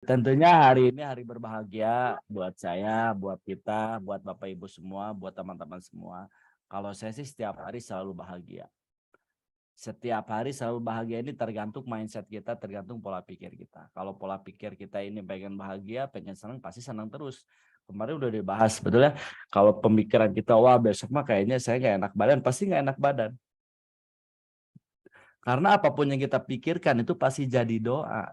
Tentunya hari ini hari berbahagia buat saya, buat kita, buat Bapak Ibu semua, buat teman-teman semua. Kalau saya sih setiap hari selalu bahagia. Setiap hari selalu bahagia ini tergantung mindset kita, tergantung pola pikir kita. Kalau pola pikir kita ini pengen bahagia, pengen senang, pasti senang terus. Kemarin udah dibahas, betul ya? Kalau pemikiran kita, wah besok mah kayaknya saya nggak enak badan, pasti nggak enak badan. Karena apapun yang kita pikirkan itu pasti jadi doa.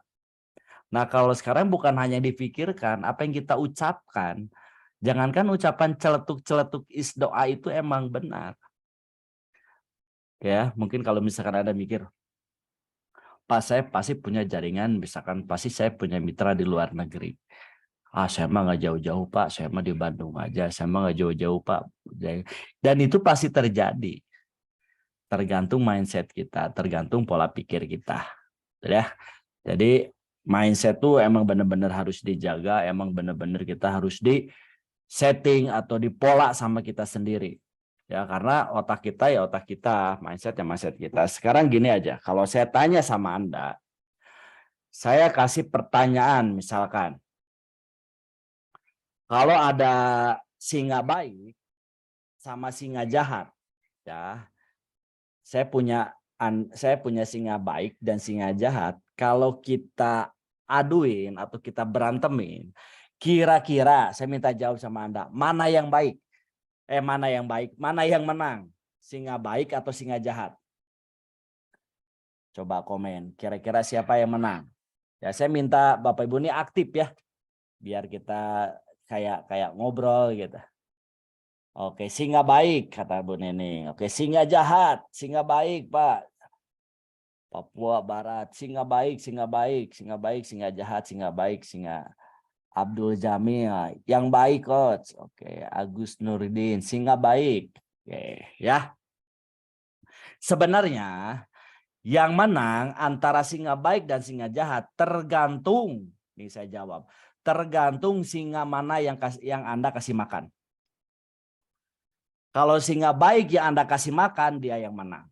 Nah, kalau sekarang bukan hanya dipikirkan, apa yang kita ucapkan. Jangankan ucapan celetuk-celetuk is doa itu emang benar. Ya, mungkin kalau misalkan Anda mikir, Pak saya pasti punya jaringan, misalkan pasti saya punya mitra di luar negeri. Ah, saya mah nggak jauh-jauh Pak, saya mah di Bandung aja, saya mah nggak jauh-jauh Pak. Dan itu pasti terjadi. Tergantung mindset kita, tergantung pola pikir kita. Ya. Jadi mindset tuh emang benar-benar harus dijaga, emang benar-benar kita harus di setting atau dipola sama kita sendiri. Ya, karena otak kita ya otak kita, mindset ya mindset kita. Sekarang gini aja, kalau saya tanya sama Anda, saya kasih pertanyaan misalkan, kalau ada singa baik sama singa jahat, ya, saya punya singa baik dan singa jahat. Kalau kita aduin atau kita berantemin, kira-kira saya minta jawab sama Anda, mana yang baik? Mana yang baik? Mana yang menang? Singa baik atau singa jahat? Coba komen. Kira-kira siapa yang menang? Ya, saya minta Bapak Ibu ini aktif ya, biar kita kayak kayak ngobrol gitu. Oke, singa baik kata Bu Nening. Oke, singa jahat, singa baik, Pak. Papua Barat, singa baik, singa baik, singa baik, singa jahat, singa baik, singa Abdul Jamil. Yang baik, Coach. Oke, Agus Nurdin, singa baik. Oke, ya. Sebenarnya yang menang antara singa baik dan singa jahat tergantung, nih saya jawab, tergantung singa mana yang Anda kasih makan. Kalau singa baik yang Anda kasih makan, dia yang menang.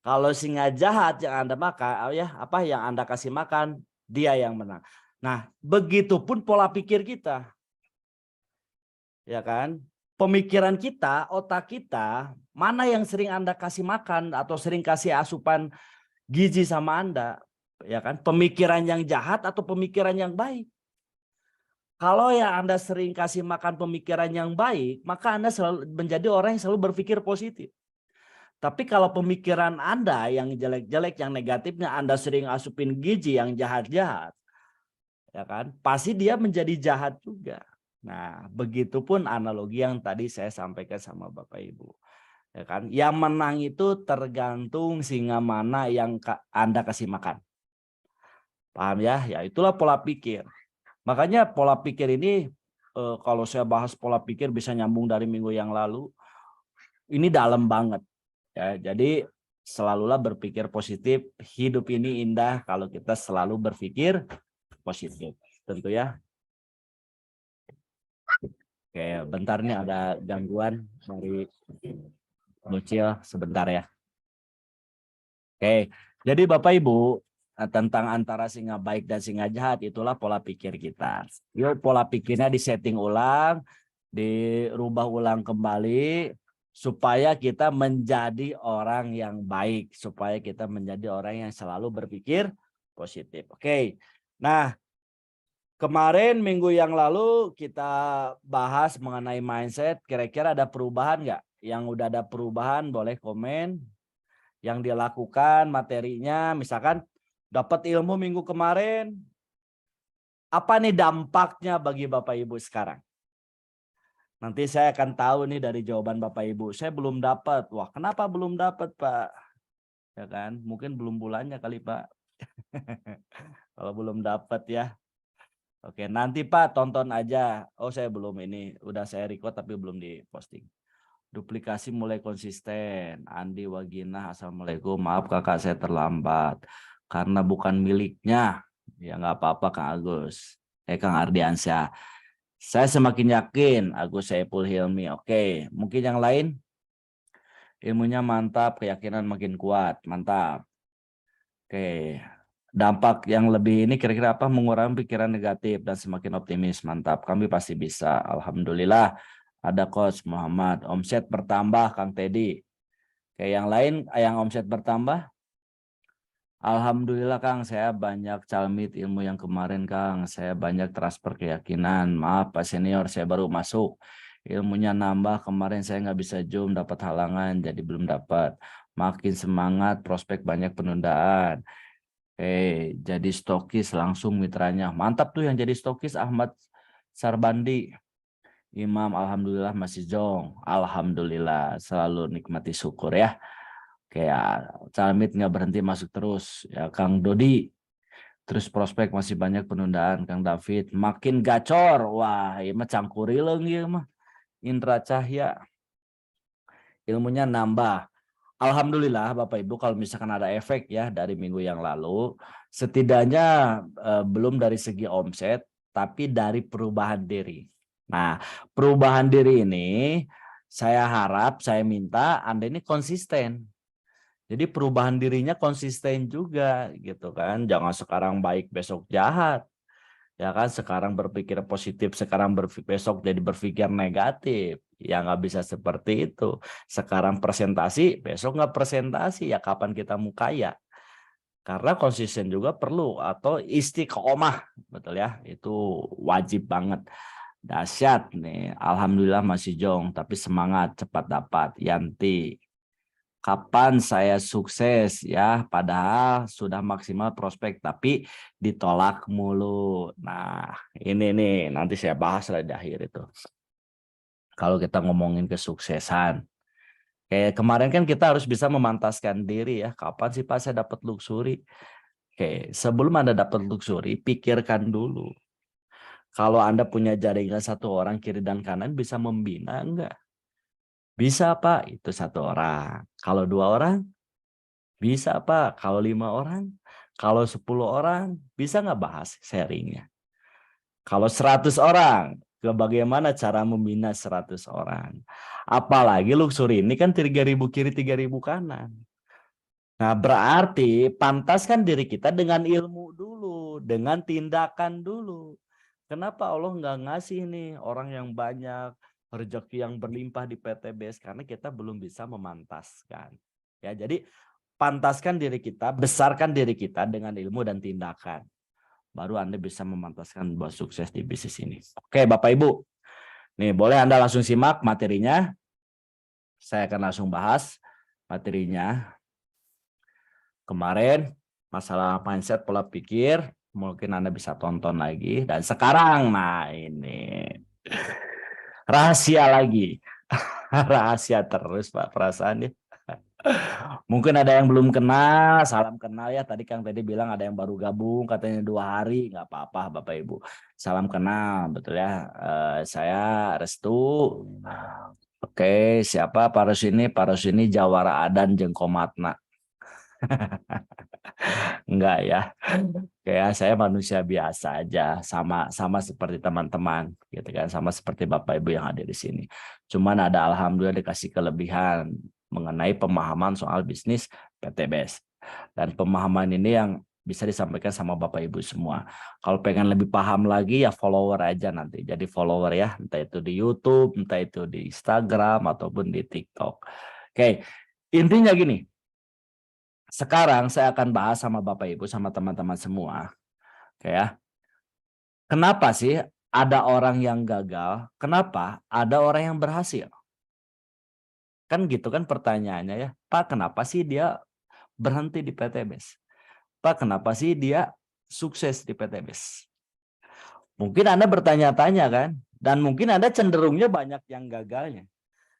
Kalau singa jahat yang Anda makan, yang Anda kasih makan, dia yang menang. Nah, begitupun pola pikir kita. Ya kan? Pemikiran kita, otak kita, mana yang sering Anda kasih makan atau sering kasih asupan gizi sama Anda, ya kan? Pemikiran yang jahat atau pemikiran yang baik. Kalau yang Anda sering kasih makan pemikiran yang baik, maka Anda selalu menjadi orang yang selalu berpikir positif. Tapi kalau pemikiran Anda yang jelek-jelek, yang negatifnya Anda sering asupin gizi yang jahat-jahat, ya kan? Pasti dia menjadi jahat juga. Nah, begitupun analogi yang tadi saya sampaikan sama Bapak Ibu. Ya kan? Yang menang itu tergantung singa mana yang Anda kasih makan. Paham ya? Ya itulah pola pikir. Makanya pola pikir ini kalau saya bahas pola pikir bisa nyambung dari minggu yang lalu. Ini dalam banget ya. Jadi selalulah berpikir positif. Hidup ini indah kalau kita selalu berpikir positif. Tentu ya. Oke, bentar nih ada gangguan dari Lucil sebentar ya. Oke, jadi Bapak Ibu, tentang antara singa baik dan singa jahat itulah pola pikir kita. Yuk pola pikirnya disetting ulang, dirubah ulang kembali supaya kita menjadi orang yang baik, supaya kita menjadi orang yang selalu berpikir positif. Oke. Nah, kemarin minggu yang lalu kita bahas mengenai mindset, kira-kira ada perubahan nggak? Yang udah ada perubahan boleh komen. Yang dia lakukan materinya, misalkan dapat ilmu minggu kemarin, apa nih dampaknya bagi Bapak Ibu sekarang? Nanti saya akan tahu nih dari jawaban Bapak Ibu. Saya belum dapat. Wah, kenapa belum dapat, Pak? Ya kan? Mungkin belum bulannya kali, Pak. Kalau belum dapat ya. Oke, nanti Pak tonton aja. Oh, saya belum ini. Udah saya record tapi belum diposting. Duplikasi mulai konsisten. Andi Wagina, assalamualaikum. Maaf kakak saya terlambat karena bukan miliknya. Ya nggak apa-apa Kang Agus. Kang Ardiansyah. Saya semakin yakin Agus Saipul Hilmi. Oke, mungkin yang lain ilmunya mantap, keyakinan makin kuat. Mantap. Oke. Dampak yang lebih ini kira-kira apa? Mengurangi pikiran negatif dan semakin optimis. Mantap, kami pasti bisa. Alhamdulillah. Ada Coach Muhammad. Omset bertambah, Kang Teddy. Kayak yang lain, yang omset bertambah. Alhamdulillah Kang, saya banyak calmit ilmu yang kemarin Kang. Saya banyak transfer keyakinan. Maaf Pak Senior, saya baru masuk. Ilmunya nambah, kemarin saya nggak bisa zoom, dapat halangan, jadi belum dapat. Makin semangat, prospek banyak penundaan. Jadi stokis langsung mitranya. Mantap tuh yang jadi stokis Ahmad Sarbandi. Imam, Alhamdulillah masih jong. Alhamdulillah, selalu nikmati syukur ya. Kayak Calmit nggak berhenti masuk terus. Ya Kang Dodi. Terus prospek masih banyak penundaan. Kang David makin gacor. Wah, ini mah cangkurileung ieu mah. Indra Cahya. Ilmunya nambah. Alhamdulillah Bapak Ibu kalau misalkan ada efek ya dari minggu yang lalu. Setidaknya belum dari segi omset. Tapi dari perubahan diri. Nah, perubahan diri ini saya harap, saya minta Anda ini konsisten. Jadi perubahan dirinya konsisten juga gitu kan. Jangan sekarang baik besok jahat. Ya kan sekarang berpikir positif, sekarang besok jadi berpikir negatif. Ya nggak bisa seperti itu. Sekarang presentasi, besok nggak presentasi. Ya kapan kita mau kaya? Karena konsisten juga perlu atau istiqomah, betul ya. Itu wajib banget. Dahsyat nih. Alhamdulillah masih jong, tapi semangat cepat dapat. Yanti. Kapan saya sukses ya, padahal sudah maksimal prospek tapi ditolak mulu. Nah, ini nih nanti saya bahas lah di akhir itu. Kalau kita ngomongin kesuksesan. Kayak kemarin kan kita harus bisa memantaskan diri ya. Kapan sih Pak saya dapat luxury? Oke, sebelum Anda dapat luxury, pikirkan dulu. Kalau Anda punya jaringan satu orang kiri dan kanan bisa membina enggak? Bisa Pak, itu satu orang. Kalau dua orang bisa Pak, kalau 5 orang, kalau 10 orang, bisa nggak bahas sharingnya? Kalau 100 orang, bagaimana cara membina 100 orang? Apalagi luxury ini kan 3.000 kiri, 3.000 kanan. Nah berarti pantaskan diri kita dengan ilmu dulu, dengan tindakan dulu. Kenapa Allah nggak ngasih nih orang yang banyak, rezeki yang berlimpah di PTBS? Karena kita belum bisa memantaskan. Ya, jadi pantaskan diri kita, besarkan diri kita dengan ilmu dan tindakan. Baru Anda bisa memantaskan buat sukses di bisnis ini. Oke, Bapak Ibu. Nih, boleh Anda langsung simak materinya. Saya akan langsung bahas materinya. Kemarin masalah mindset pola pikir, mungkin Anda bisa tonton lagi. Dan sekarang, nah ini rahasia lagi. Rahasia terus Pak perasaannya. Mungkin ada yang belum kenal, salam kenal ya. Tadi Kang tadi bilang ada yang baru gabung, katanya 2 hari, nggak apa-apa Bapak Ibu. Salam kenal, betul ya. Saya Restu. Oke, siapa Parus ini? Parus ini Jawara Adan jeung Komatna. Enggak ya. Kayak saya manusia biasa aja, sama seperti teman-teman, gitu kan, sama seperti Bapak Ibu yang ada di sini. Cuman ada alhamdulillah dikasih kelebihan mengenai pemahaman soal bisnis PTBS. Dan pemahaman ini yang bisa disampaikan sama Bapak Ibu semua. Kalau pengen lebih paham lagi ya follower aja nanti. Jadi follower ya, entah itu di YouTube, entah itu di Instagram ataupun di TikTok. Oke, intinya gini. Sekarang saya akan bahas sama Bapak Ibu sama teman-teman semua. Ya. Kenapa sih ada orang yang gagal? Kenapa ada orang yang berhasil? Kan gitu kan pertanyaannya ya. Pak, kenapa sih dia berhenti di PTBS? Pak, kenapa sih dia sukses di PTBS? Mungkin Anda bertanya-tanya kan? Dan mungkin Anda cenderungnya banyak yang gagalnya.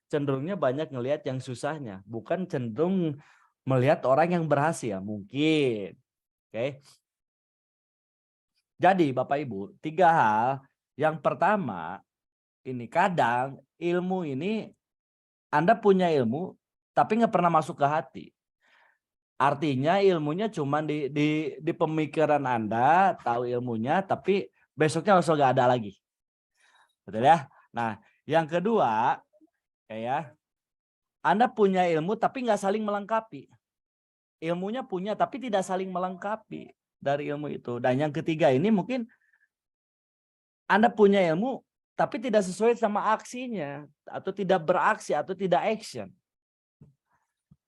Cenderungnya banyak ngelihat yang susahnya. Bukan cenderung melihat orang yang berhasil. Mungkin. Oke. Jadi Bapak Ibu, 3 hal. Yang pertama, ini kadang ilmu ini Anda punya ilmu tapi nggak pernah masuk ke hati. Artinya ilmunya cuma di pemikiran Anda, tahu ilmunya tapi besoknya langsung nggak ada lagi. Betul ya? Nah, yang kedua, ya, Anda punya ilmu tapi nggak saling melengkapi. Ilmunya punya tapi tidak saling melengkapi. dari ilmu itu. Dan yang ketiga ini mungkin Anda punya ilmu tapi tidak sesuai sama aksinya, atau tidak beraksi, atau tidak action.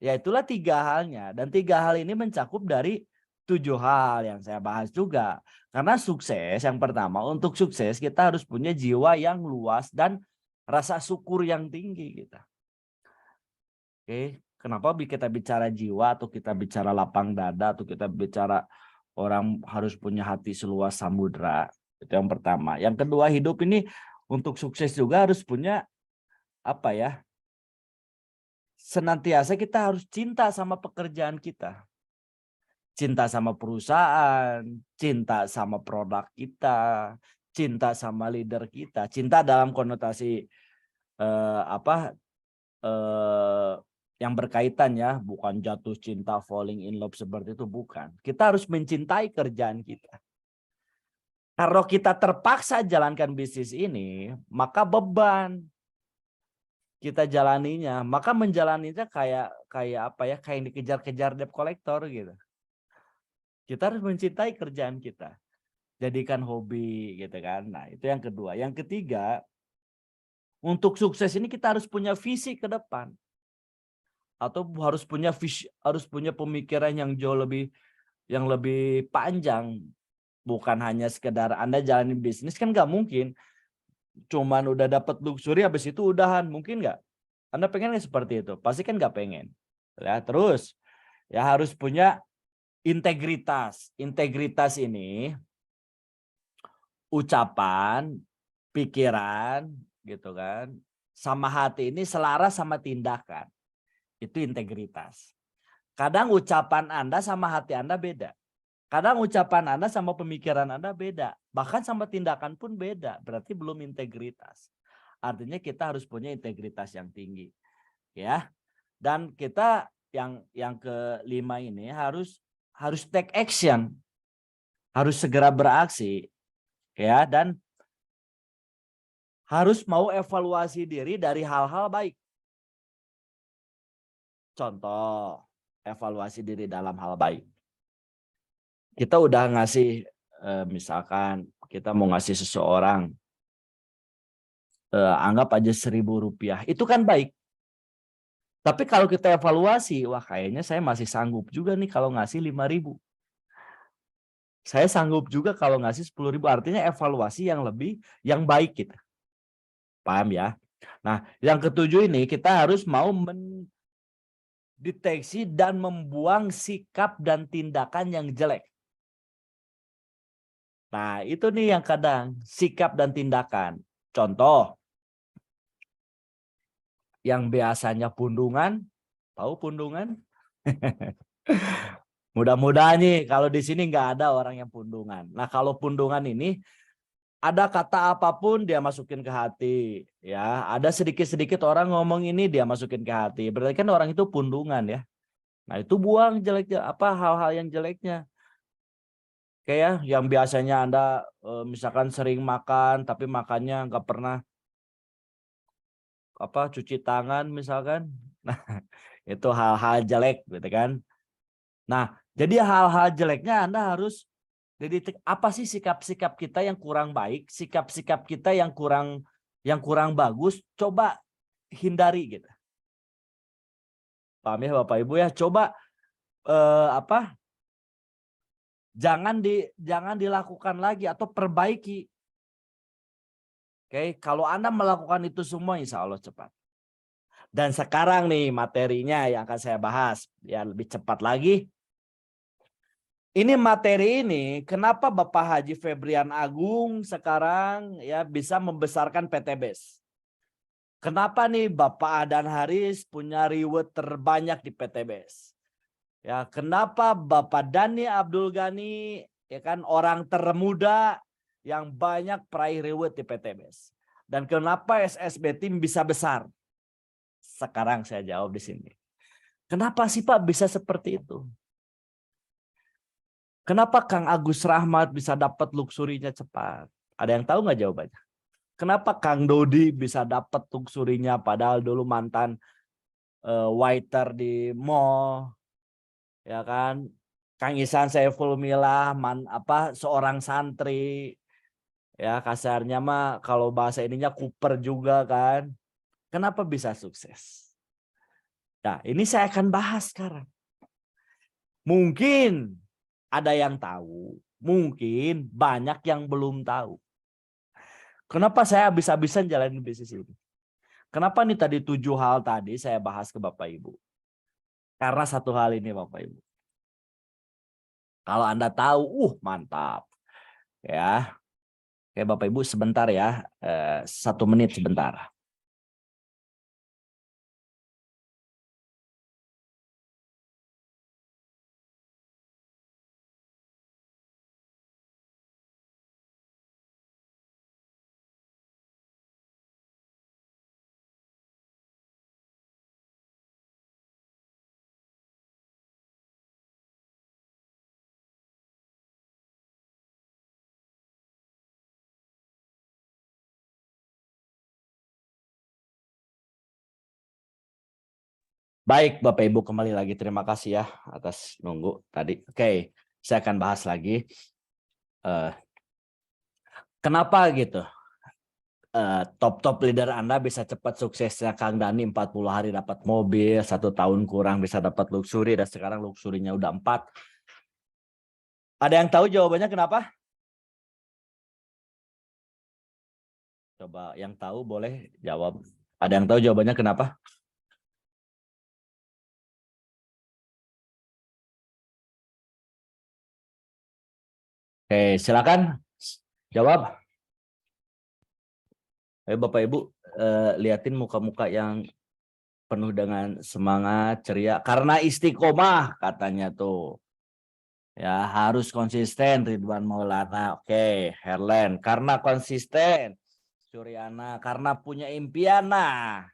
Ya itulah 3 halnya. Dan 3 hal ini mencakup dari 7 hal yang saya bahas juga. Karena sukses, yang pertama, untuk sukses kita harus punya jiwa yang luas dan rasa syukur yang tinggi kita. Oke, kenapa kita bicara jiwa, atau kita bicara lapang dada, atau kita bicara orang harus punya hati seluas samudra. Itu yang pertama. Yang kedua, hidup ini untuk sukses juga harus punya apa ya? Senantiasa kita harus cinta sama pekerjaan kita. Cinta sama perusahaan, cinta sama produk kita, cinta sama leader kita. Cinta dalam konotasi yang berkaitan ya, bukan jatuh cinta, falling in love seperti itu, bukan. Kita harus mencintai kerjaan kita. Kalau kita terpaksa jalankan bisnis ini, maka beban kita jalaninya, maka menjalaninya kayak apa ya, kayak dikejar-kejar debt collector gitu. Kita harus mencintai kerjaan kita, jadikan hobi gitu kan. Nah itu yang kedua. Yang ketiga, untuk sukses ini kita harus punya visi ke depan, atau harus punya pemikiran yang jauh lebih panjang. Bukan hanya sekedar Anda jalanin bisnis, kan nggak mungkin. Cuman udah dapat luxury habis itu udahan, mungkin nggak? Anda pengen nggak seperti itu? Pasti kan nggak pengen. Ya, terus ya harus punya integritas. Integritas ini ucapan, pikiran, gitu kan, sama hati ini selaras sama tindakan. Itu integritas. Kadang ucapan Anda sama hati Anda beda. Kadang ucapan Anda sama pemikiran Anda beda. Bahkan sama tindakan pun beda. Berarti belum integritas. Artinya kita harus punya integritas yang tinggi. Ya. Dan kita yang kelima ini harus take action. Harus segera beraksi. Ya, dan harus mau evaluasi diri dari hal-hal baik. Contoh, evaluasi diri dalam hal baik. Kita udah ngasih, misalkan kita mau ngasih seseorang, anggap aja Rp1.000, itu kan baik. Tapi kalau kita evaluasi, wah kayaknya saya masih sanggup juga nih kalau ngasih 5.000. Saya sanggup juga kalau ngasih 10.000, artinya evaluasi yang baik kita. Paham ya? Nah, yang ketujuh ini kita harus mau mendeteksi dan membuang sikap dan tindakan yang jelek. Nah, itu nih yang kadang sikap dan tindakan. Contoh, yang biasanya pundungan, tahu pundungan? Mudah-mudahan nih kalau di sini nggak ada orang yang pundungan. Nah, kalau pundungan ini ada kata apapun dia masukin ke hati, ya. Ada sedikit-sedikit orang ngomong ini dia masukin ke hati. Berarti kan orang itu pundungan ya. Nah, itu buang jeleknya, hal-hal yang jeleknya. Kayak yang biasanya Anda misalkan sering makan tapi makannya nggak pernah cuci tangan misalkan. Nah, itu hal-hal jelek gitu kan. Nah, jadi hal-hal jeleknya Anda harus jadi apa sih sikap-sikap kita yang kurang baik, sikap-sikap kita yang kurang bagus, coba hindari gitu. Paham ya Bapak Ibu ya? Coba jangan dilakukan lagi atau perbaiki. Oke, kalau Anda melakukan itu semua insya Allah cepat. Dan sekarang nih materinya yang akan saya bahas ya lebih cepat lagi. Ini materi ini kenapa Bapak Haji Febrian Agung sekarang ya bisa membesarkan PTBS. Kenapa nih Bapak Adan Haris punya reward terbanyak di PTBS. Ya, kenapa Bapak Dhani Abdul Ghani ya kan orang termuda yang banyak peraih reward di PTBS. Dan kenapa SSB Team bisa besar? Sekarang saya jawab di sini. Kenapa sih Pak bisa seperti itu? Kenapa Kang Agus Rahmat bisa dapat luxurinya cepat? Ada yang tahu nggak jawabannya? Kenapa Kang Dodi bisa dapat luxurinya padahal dulu mantan waiter di mall, ya kan? Kang Ihsan Saiful Milah, seorang santri, ya kasarnya mah kalau bahasa ininya kuper juga kan. Kenapa bisa sukses? Nah, ini saya akan bahas sekarang. Mungkin ada yang tahu, mungkin banyak yang belum tahu. Kenapa saya habis-habisan jalanin bisnis ini? Kenapa nih tadi 7 hal tadi saya bahas ke Bapak Ibu? Karena satu hal ini Bapak Ibu. Kalau Anda tahu, mantap. Ya, oke Bapak Ibu sebentar ya, 1 menit sebentar. Baik Bapak Ibu kembali lagi, terima kasih ya atas nunggu tadi. Oke, saya akan bahas lagi. Kenapa gitu? Top leader Anda bisa cepat suksesnya Kang Dani 40 hari dapat mobil, 1 tahun kurang bisa dapat luxury, dan sekarang luxury-nya udah 4. Ada yang tahu jawabannya kenapa? Coba yang tahu boleh jawab. Ada yang tahu jawabannya kenapa? Oke, silakan jawab. Ayo Bapak Ibu, liatin muka-muka yang penuh dengan semangat, ceria. Karena istiqomah katanya tuh. Ya, harus konsisten Ridwan Maulana. Oke, Herlen. Karena konsisten. Suryana, karena punya impian. Nah,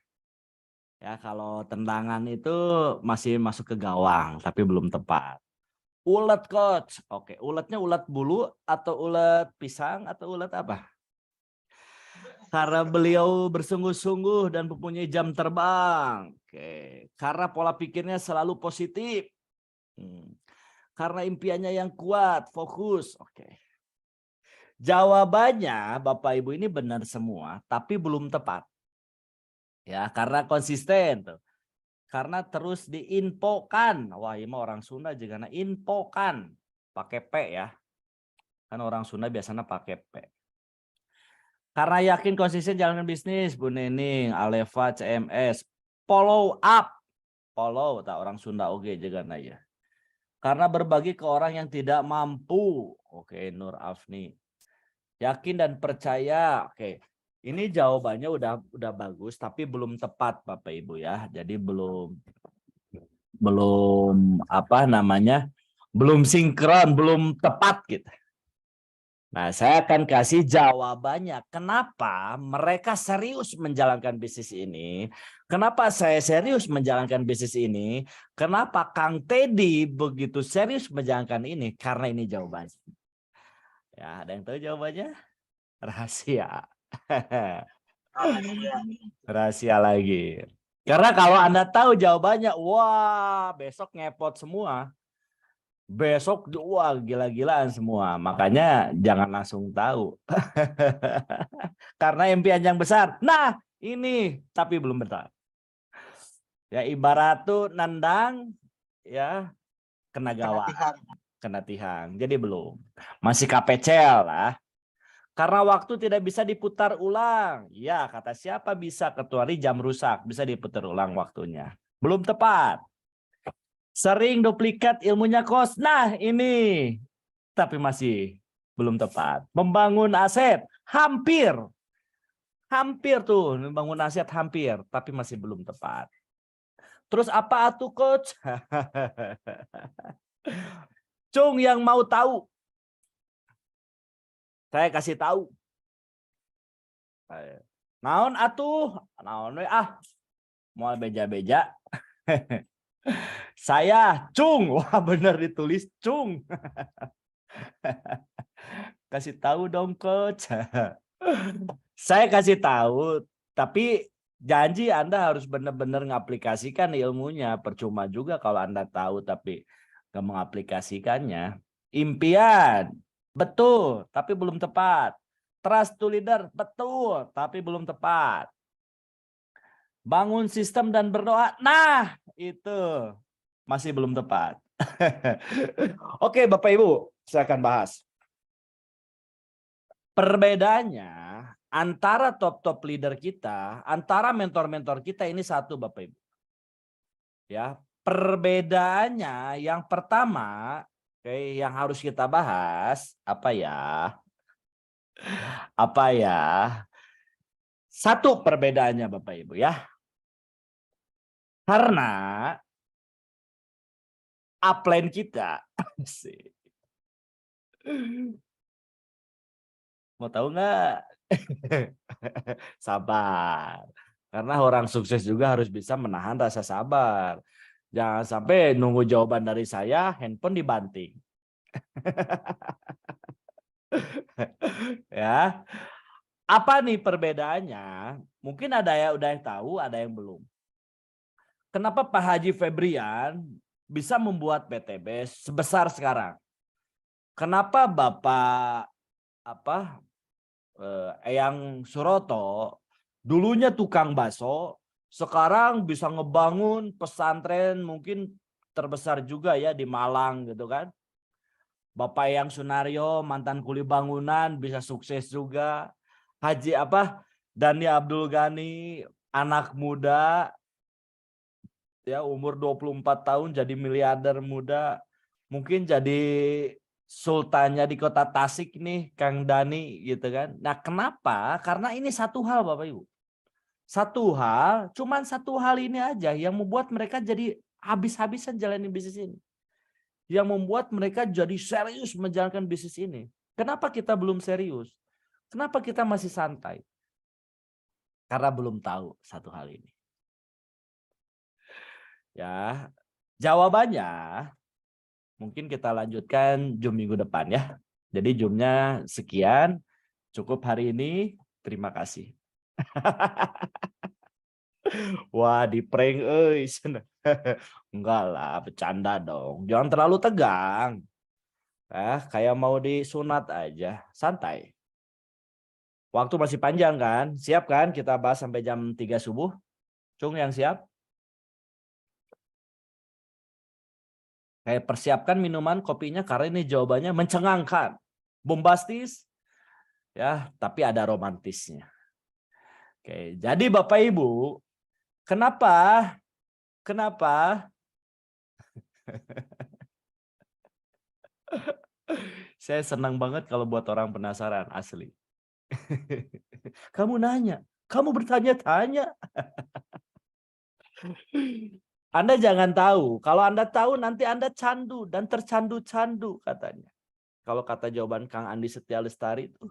ya kalau tendangan itu masih masuk ke gawang, tapi belum tepat. Ulet coach. Oke, uletnya ulet bulu atau ulet pisang atau ulet apa? Karena beliau bersungguh-sungguh dan mempunyai jam terbang. Oke, karena pola pikirnya selalu positif. Karena impiannya yang kuat, fokus. Oke. Jawabannya Bapak Ibu ini benar semua, tapi belum tepat. Ya, karena konsisten tuh. Karena terus diinfokan. Wah, ini orang Sunda juga infokan. Pakai P ya. Kan orang Sunda biasanya pakai P. Karena yakin konsisten jalankan bisnis, Bu Nening, Aleva, CMS. Follow up. Follow, tak orang Sunda oke juga ya. Karena berbagi ke orang yang tidak mampu. Oke, Nur Afni. Yakin dan percaya. Oke. Ini jawabannya udah bagus tapi belum tepat Bapak Ibu ya. Jadi belum belum sinkron, belum tepat gitu. Nah, saya akan kasih jawabannya. Kenapa mereka serius menjalankan bisnis ini? Kenapa saya serius menjalankan bisnis ini? Kenapa Kang Teddy begitu serius menjalankan ini? Karena ini jawabannya. Ya, ada yang tahu jawabannya? Rahasia. Rahasia lagi. Karena kalau Anda tahu jawabannya, wah, besok ngepot semua. Besok wah gila-gilaan semua. Makanya jangan langsung tahu. Karena impian yang besar. Nah, ini tapi belum besar. Ya ibarat tuh nendang ya kena gawang, kena tihang. Jadi belum. Masih KPCL lah. Karena waktu tidak bisa diputar ulang. Ya, kata siapa bisa, kecuali jam rusak. Bisa diputar ulang waktunya. Belum tepat. Sering duplikat ilmunya kos. Nah, ini. Tapi masih belum tepat. Membangun aset. Hampir. Hampir tuh. Membangun aset hampir. Tapi masih belum tepat. Terus apa tuh coach? Cung yang mau tahu. Saya kasih tahu. Naon atuh, naon we mau beja-beja. Saya Cung, wah bener ditulis Cung. Kasih tahu dong coach. Saya kasih tahu, tapi janji Anda harus benar-benar ngaplikasikan ilmunya. Percuma juga kalau Anda tahu tapi nggak mengaplikasikannya. Impian, betul, tapi belum tepat. Trust to leader, betul, tapi belum tepat. Bangun sistem dan berdoa, nah itu masih belum tepat. Oke, Bapak Ibu, silakan bahas. Perbedaannya antara top leader kita, antara mentor-mentor kita ini satu, Bapak Ibu. Ya, perbedaannya yang pertama, oke, yang harus kita bahas apa ya? Apa ya? Satu perbedaannya, Bapak Ibu ya. Karena upline kita sih. Mau tahu nggak? Sabar. Karena orang sukses juga harus bisa menahan rasa sabar. Jangan sampai nunggu jawaban dari saya, handphone dibanting. Ya. Apa nih perbedaannya? Mungkin ada yang udah tahu, ada yang belum. Kenapa Pak Haji Febrian bisa membuat PTB sebesar sekarang? Kenapa Bapak Eyang Suroto dulunya tukang bakso, sekarang bisa ngebangun pesantren mungkin terbesar juga ya di Malang gitu kan? Bapak Eyang Sunario mantan kuli bangunan bisa sukses juga. Haji Dani Abdul Ghani anak muda ya umur 24 tahun jadi miliarder muda. Mungkin jadi sultannya di kota Tasik nih Kang Dani gitu kan. Nah, kenapa? Karena ini satu hal Bapak Ibu. Satu hal, cuman satu hal ini aja yang membuat mereka jadi habis-habisan jalanin bisnis ini. Yang membuat mereka jadi serius menjalankan bisnis ini. Kenapa kita belum serius? Kenapa kita masih santai? Karena belum tahu satu hal ini. Ya, jawabannya mungkin kita lanjutkan Zoom minggu depan ya. Jadi Zoom-nya sekian, cukup hari ini. Terima kasih. Wah, di prank euy. Enggak lah, bercanda dong. Jangan terlalu tegang. Kayak mau disunat aja, santai. Waktu masih panjang kan? Siap kan kita bahas sampai jam 3 subuh? Cung yang siap? Kayak persiapkan minuman kopinya karena ini jawabannya mencengangkan. Bombastis ya, tapi ada romantisnya. Oke, jadi Bapak Ibu, kenapa saya senang banget kalau buat orang penasaran asli. Kamu nanya, kamu bertanya-tanya. Anda jangan tahu. Kalau Anda tahu nanti Anda candu dan tercandu-candu katanya. Kalau kata jawaban Kang Andi Setia Lestari itu.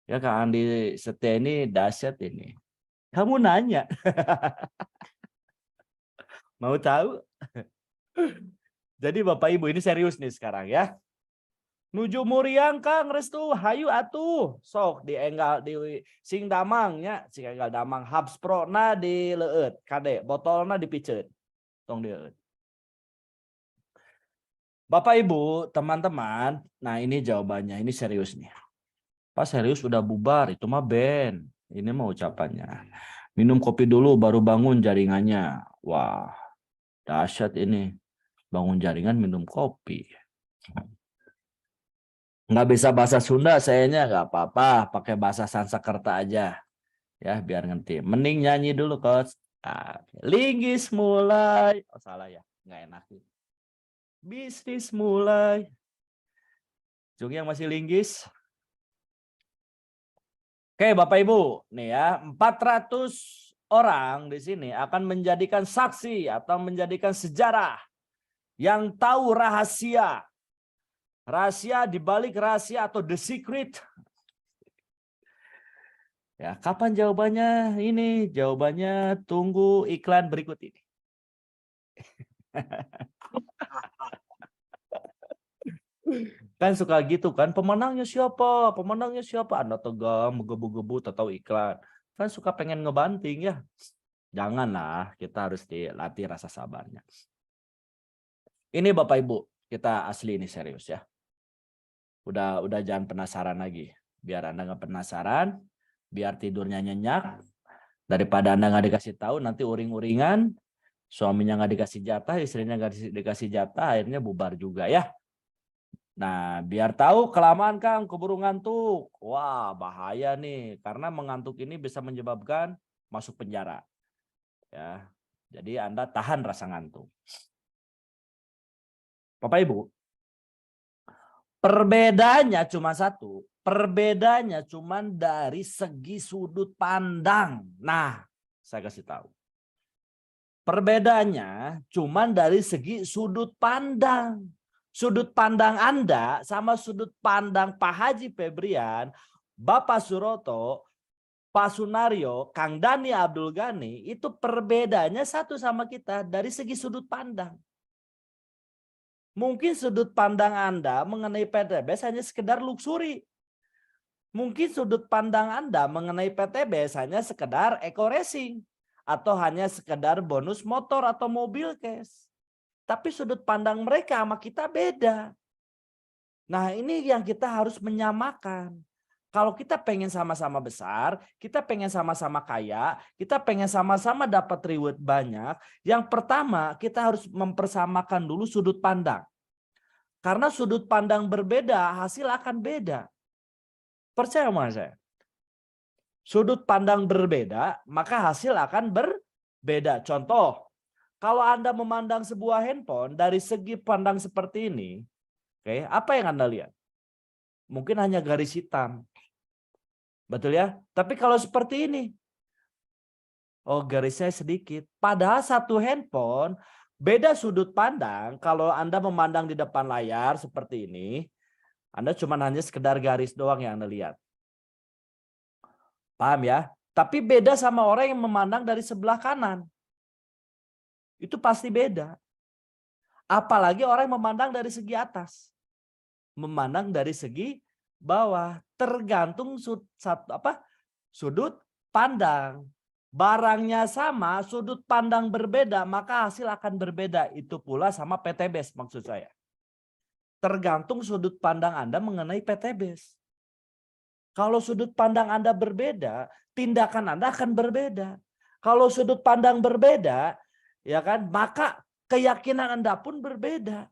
Ya Kang Andi Setia ini dahsyat ini. Kamu nanya. Mau tahu? Jadi Bapak Ibu ini serius nih sekarang ya. Nuju Muriang Kang restu hayu atuh sok di enggal di sing damangnya sing enggal damang habsprona di leueut kade botolna dipiceut tong dieueut. Bapak Ibu teman-teman, nah ini jawabannya ini serius nih. Pas serius udah bubar itu mah band. Ini mah ucapannya. Minum kopi dulu baru bangun jaringannya. Wah, dahsyat ini. Bangun jaringan minum kopi. Nggak bisa bahasa Sunda sayanya nggak apa-apa, pakai bahasa Sanskerta aja ya biar ngerti. Mending nyanyi dulu coach. Linggis mulai, oh salah ya, nggak enak. Bisnis mulai. Jung yang masih linggis. Oke Bapak Ibu, nih ya 400 orang di sini akan menjadikan saksi atau menjadikan sejarah yang tahu rahasia. Rahasia di balik rahasia atau the secret. Ya, kapan jawabannya? Ini jawabannya tunggu iklan berikut ini. Kan suka gitu kan, pemenangnya siapa? Pemenangnya siapa? Anda tegang, menggebu-gebu, atau iklan. Kan suka pengen ngebanting ya. Janganlah, kita harus dilatih rasa sabarnya. Ini Bapak Ibu, kita asli ini serius ya. Udah jangan penasaran lagi. Biar Anda nggak penasaran, biar tidurnya nyenyak. Daripada Anda nggak dikasih tahu, nanti uring-uringan, suaminya nggak dikasih jatah, istrinya nggak dikasih jatah, akhirnya bubar juga ya. Nah, biar tahu kelamaan Kang keburu ngantuk. Wah, bahaya nih, karena mengantuk ini bisa menyebabkan masuk penjara. Ya, jadi Anda tahan rasa ngantuk. Bapak Ibu, perbedaannya cuma satu. Perbedaannya cuma dari segi sudut pandang. Nah, saya kasih tahu. Perbedaannya cuma dari segi sudut pandang. Sudut pandang Anda sama sudut pandang Pak Haji Febrian, Bapak Suroto, Pak Sunario, Kang Dhani Abdul Ghani, itu perbedaannya satu sama kita dari segi sudut pandang. Mungkin sudut pandang Anda mengenai PTBS hanya sekedar luxury. Mungkin sudut pandang Anda mengenai PTBS hanya sekedar eco racing. Atau hanya sekedar bonus motor atau mobil cash. Tapi sudut pandang mereka sama kita beda. Nah, ini yang kita harus menyamakan. Kalau kita pengen sama-sama besar, kita pengen sama-sama kaya, kita pengen sama-sama dapat reward banyak, yang pertama kita harus mempersamakan dulu sudut pandang. Karena sudut pandang berbeda, hasil akan beda. Percaya sama saya? Sudut pandang berbeda, maka hasil akan berbeda. Contoh, kalau Anda memandang sebuah handphone dari segi pandang seperti ini, oke, apa yang Anda lihat? Mungkin hanya garis hitam. Betul ya? Tapi kalau seperti ini, oh garisnya sedikit. Padahal satu handphone, beda sudut pandang. Kalau Anda memandang di depan layar seperti ini, Anda cuma hanya sekedar garis doang yang Anda lihat. Paham ya? Tapi beda sama orang yang memandang dari sebelah kanan. Itu pasti beda. Apalagi orang yang memandang dari segi atas. Memandang dari segi bawah. Tergantung sudut pandang. Barangnya sama, sudut pandang berbeda, maka hasil akan berbeda. Itu pula sama PTBS maksud saya. Tergantung sudut pandang Anda mengenai PTBS. Kalau sudut pandang Anda berbeda, tindakan Anda akan berbeda. Kalau sudut pandang berbeda, ya kan, maka keyakinan Anda pun berbeda.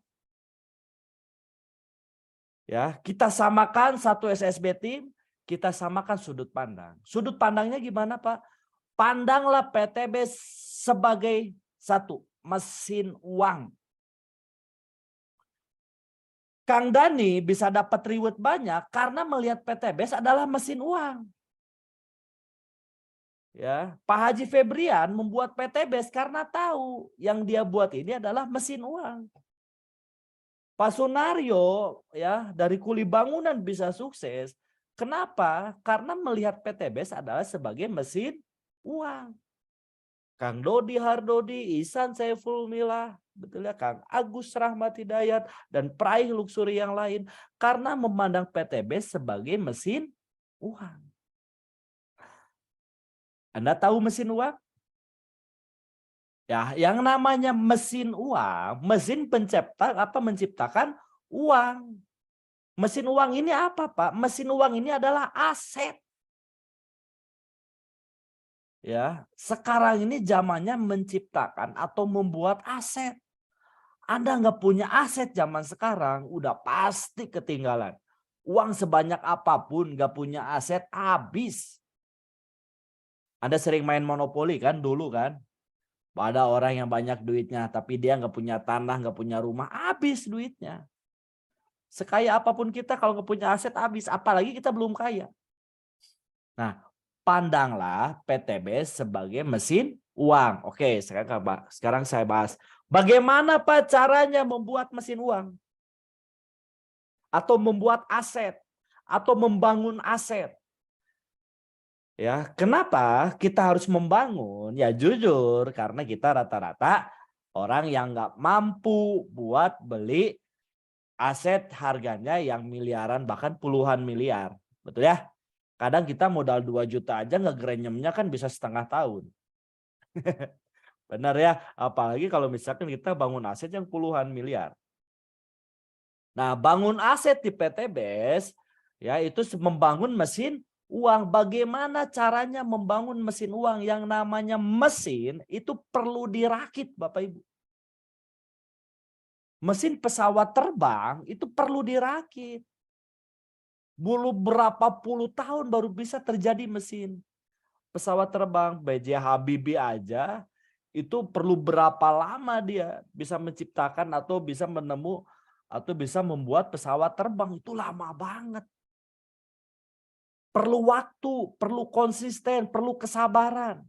Ya, kita samakan satu SSB tim, kita samakan sudut pandang. Sudut pandangnya gimana, Pak? Pandanglah PTB sebagai satu mesin uang. Kang Dhani bisa dapat reward banyak karena melihat PTBS adalah mesin uang. Ya, Pak Haji Febrian membuat PTBS karena tahu yang dia buat ini adalah mesin uang. Pak Sunario ya dari kuli bangunan bisa sukses. Kenapa? Karena melihat PTBS adalah sebagai mesin uang. Kang Dodi Hardodi, Ihsan Saiful Milah, betul ya, Kang Agus Rahmat Hidayat dan peraih luxury yang lain karena memandang PTBS sebagai mesin uang. Anda tahu mesin uang? Ya, yang namanya mesin uang, mesin menciptakan uang. Mesin uang ini apa, Pak? Mesin uang ini adalah aset. Ya, sekarang ini zamannya menciptakan atau membuat aset. Anda nggak punya aset zaman sekarang, udah pasti ketinggalan. Uang sebanyak apapun nggak punya aset, habis. Anda sering main monopoli kan dulu kan? Ada orang yang banyak duitnya, tapi dia nggak punya tanah, nggak punya rumah, habis duitnya. Sekaya apapun kita, kalau nggak punya aset, habis. Apalagi kita belum kaya. Nah, pandanglah PTBS sebagai mesin uang. Oke, sekarang saya bahas. Bagaimana Pak caranya membuat mesin uang? Atau membuat aset? Atau membangun aset? Ya, kenapa kita harus membangun? Ya jujur, karena kita rata-rata orang yang nggak mampu buat beli aset harganya yang miliaran bahkan puluhan miliar, betul ya? Kadang kita modal 2 juta aja ngegerenyemnya kan bisa setengah tahun. Benar ya, apalagi kalau misalkan kita bangun aset yang puluhan miliar. Nah, bangun aset di PTBS ya itu membangun mesin uang. Bagaimana caranya membangun mesin uang? Yang namanya mesin itu perlu dirakit, Bapak Ibu. Mesin pesawat terbang itu perlu dirakit. Dulu berapa puluh tahun baru bisa terjadi mesin pesawat terbang. B.J. Habibie aja itu perlu berapa lama dia bisa menciptakan atau bisa menemu atau bisa membuat pesawat terbang. Itu lama banget. Perlu waktu, perlu konsisten, perlu kesabaran.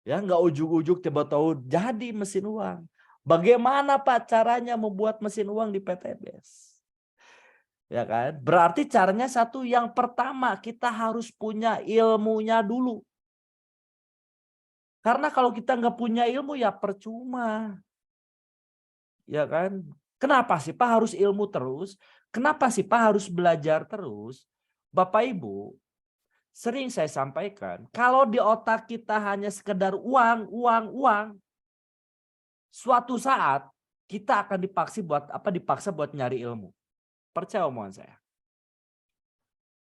Ya, nggak ujuk-ujuk tiba-tiba jadi mesin uang. Bagaimana Pak caranya membuat mesin uang di PTBS? Ya kan? Berarti caranya satu, yang pertama kita harus punya ilmunya dulu. Karena kalau kita nggak punya ilmu ya percuma. Ya kan? Kenapa sih Pak harus ilmu terus? Kenapa sih Pak harus belajar terus? Bapak Ibu, sering saya sampaikan, kalau di otak kita hanya sekedar uang, uang, uang, suatu saat kita akan dipaksa buat nyari ilmu. Percaya omongan saya.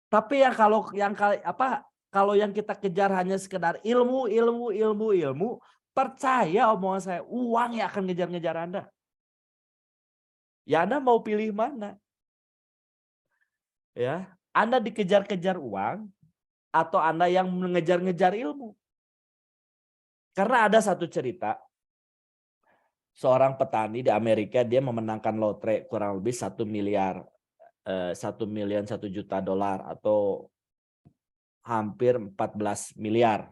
Tapi ya kalau yang kita kejar hanya sekedar ilmu, ilmu, ilmu, ilmu, percaya omongan saya, uang yang akan ngejar-ngejar Anda. Ya Anda mau pilih mana? Ya, Anda dikejar-kejar uang atau Anda yang mengejar-ngejar ilmu? Karena ada satu cerita, seorang petani di Amerika dia memenangkan lotre kurang lebih 1 miliar, 1 juta dolar atau hampir 14 miliar.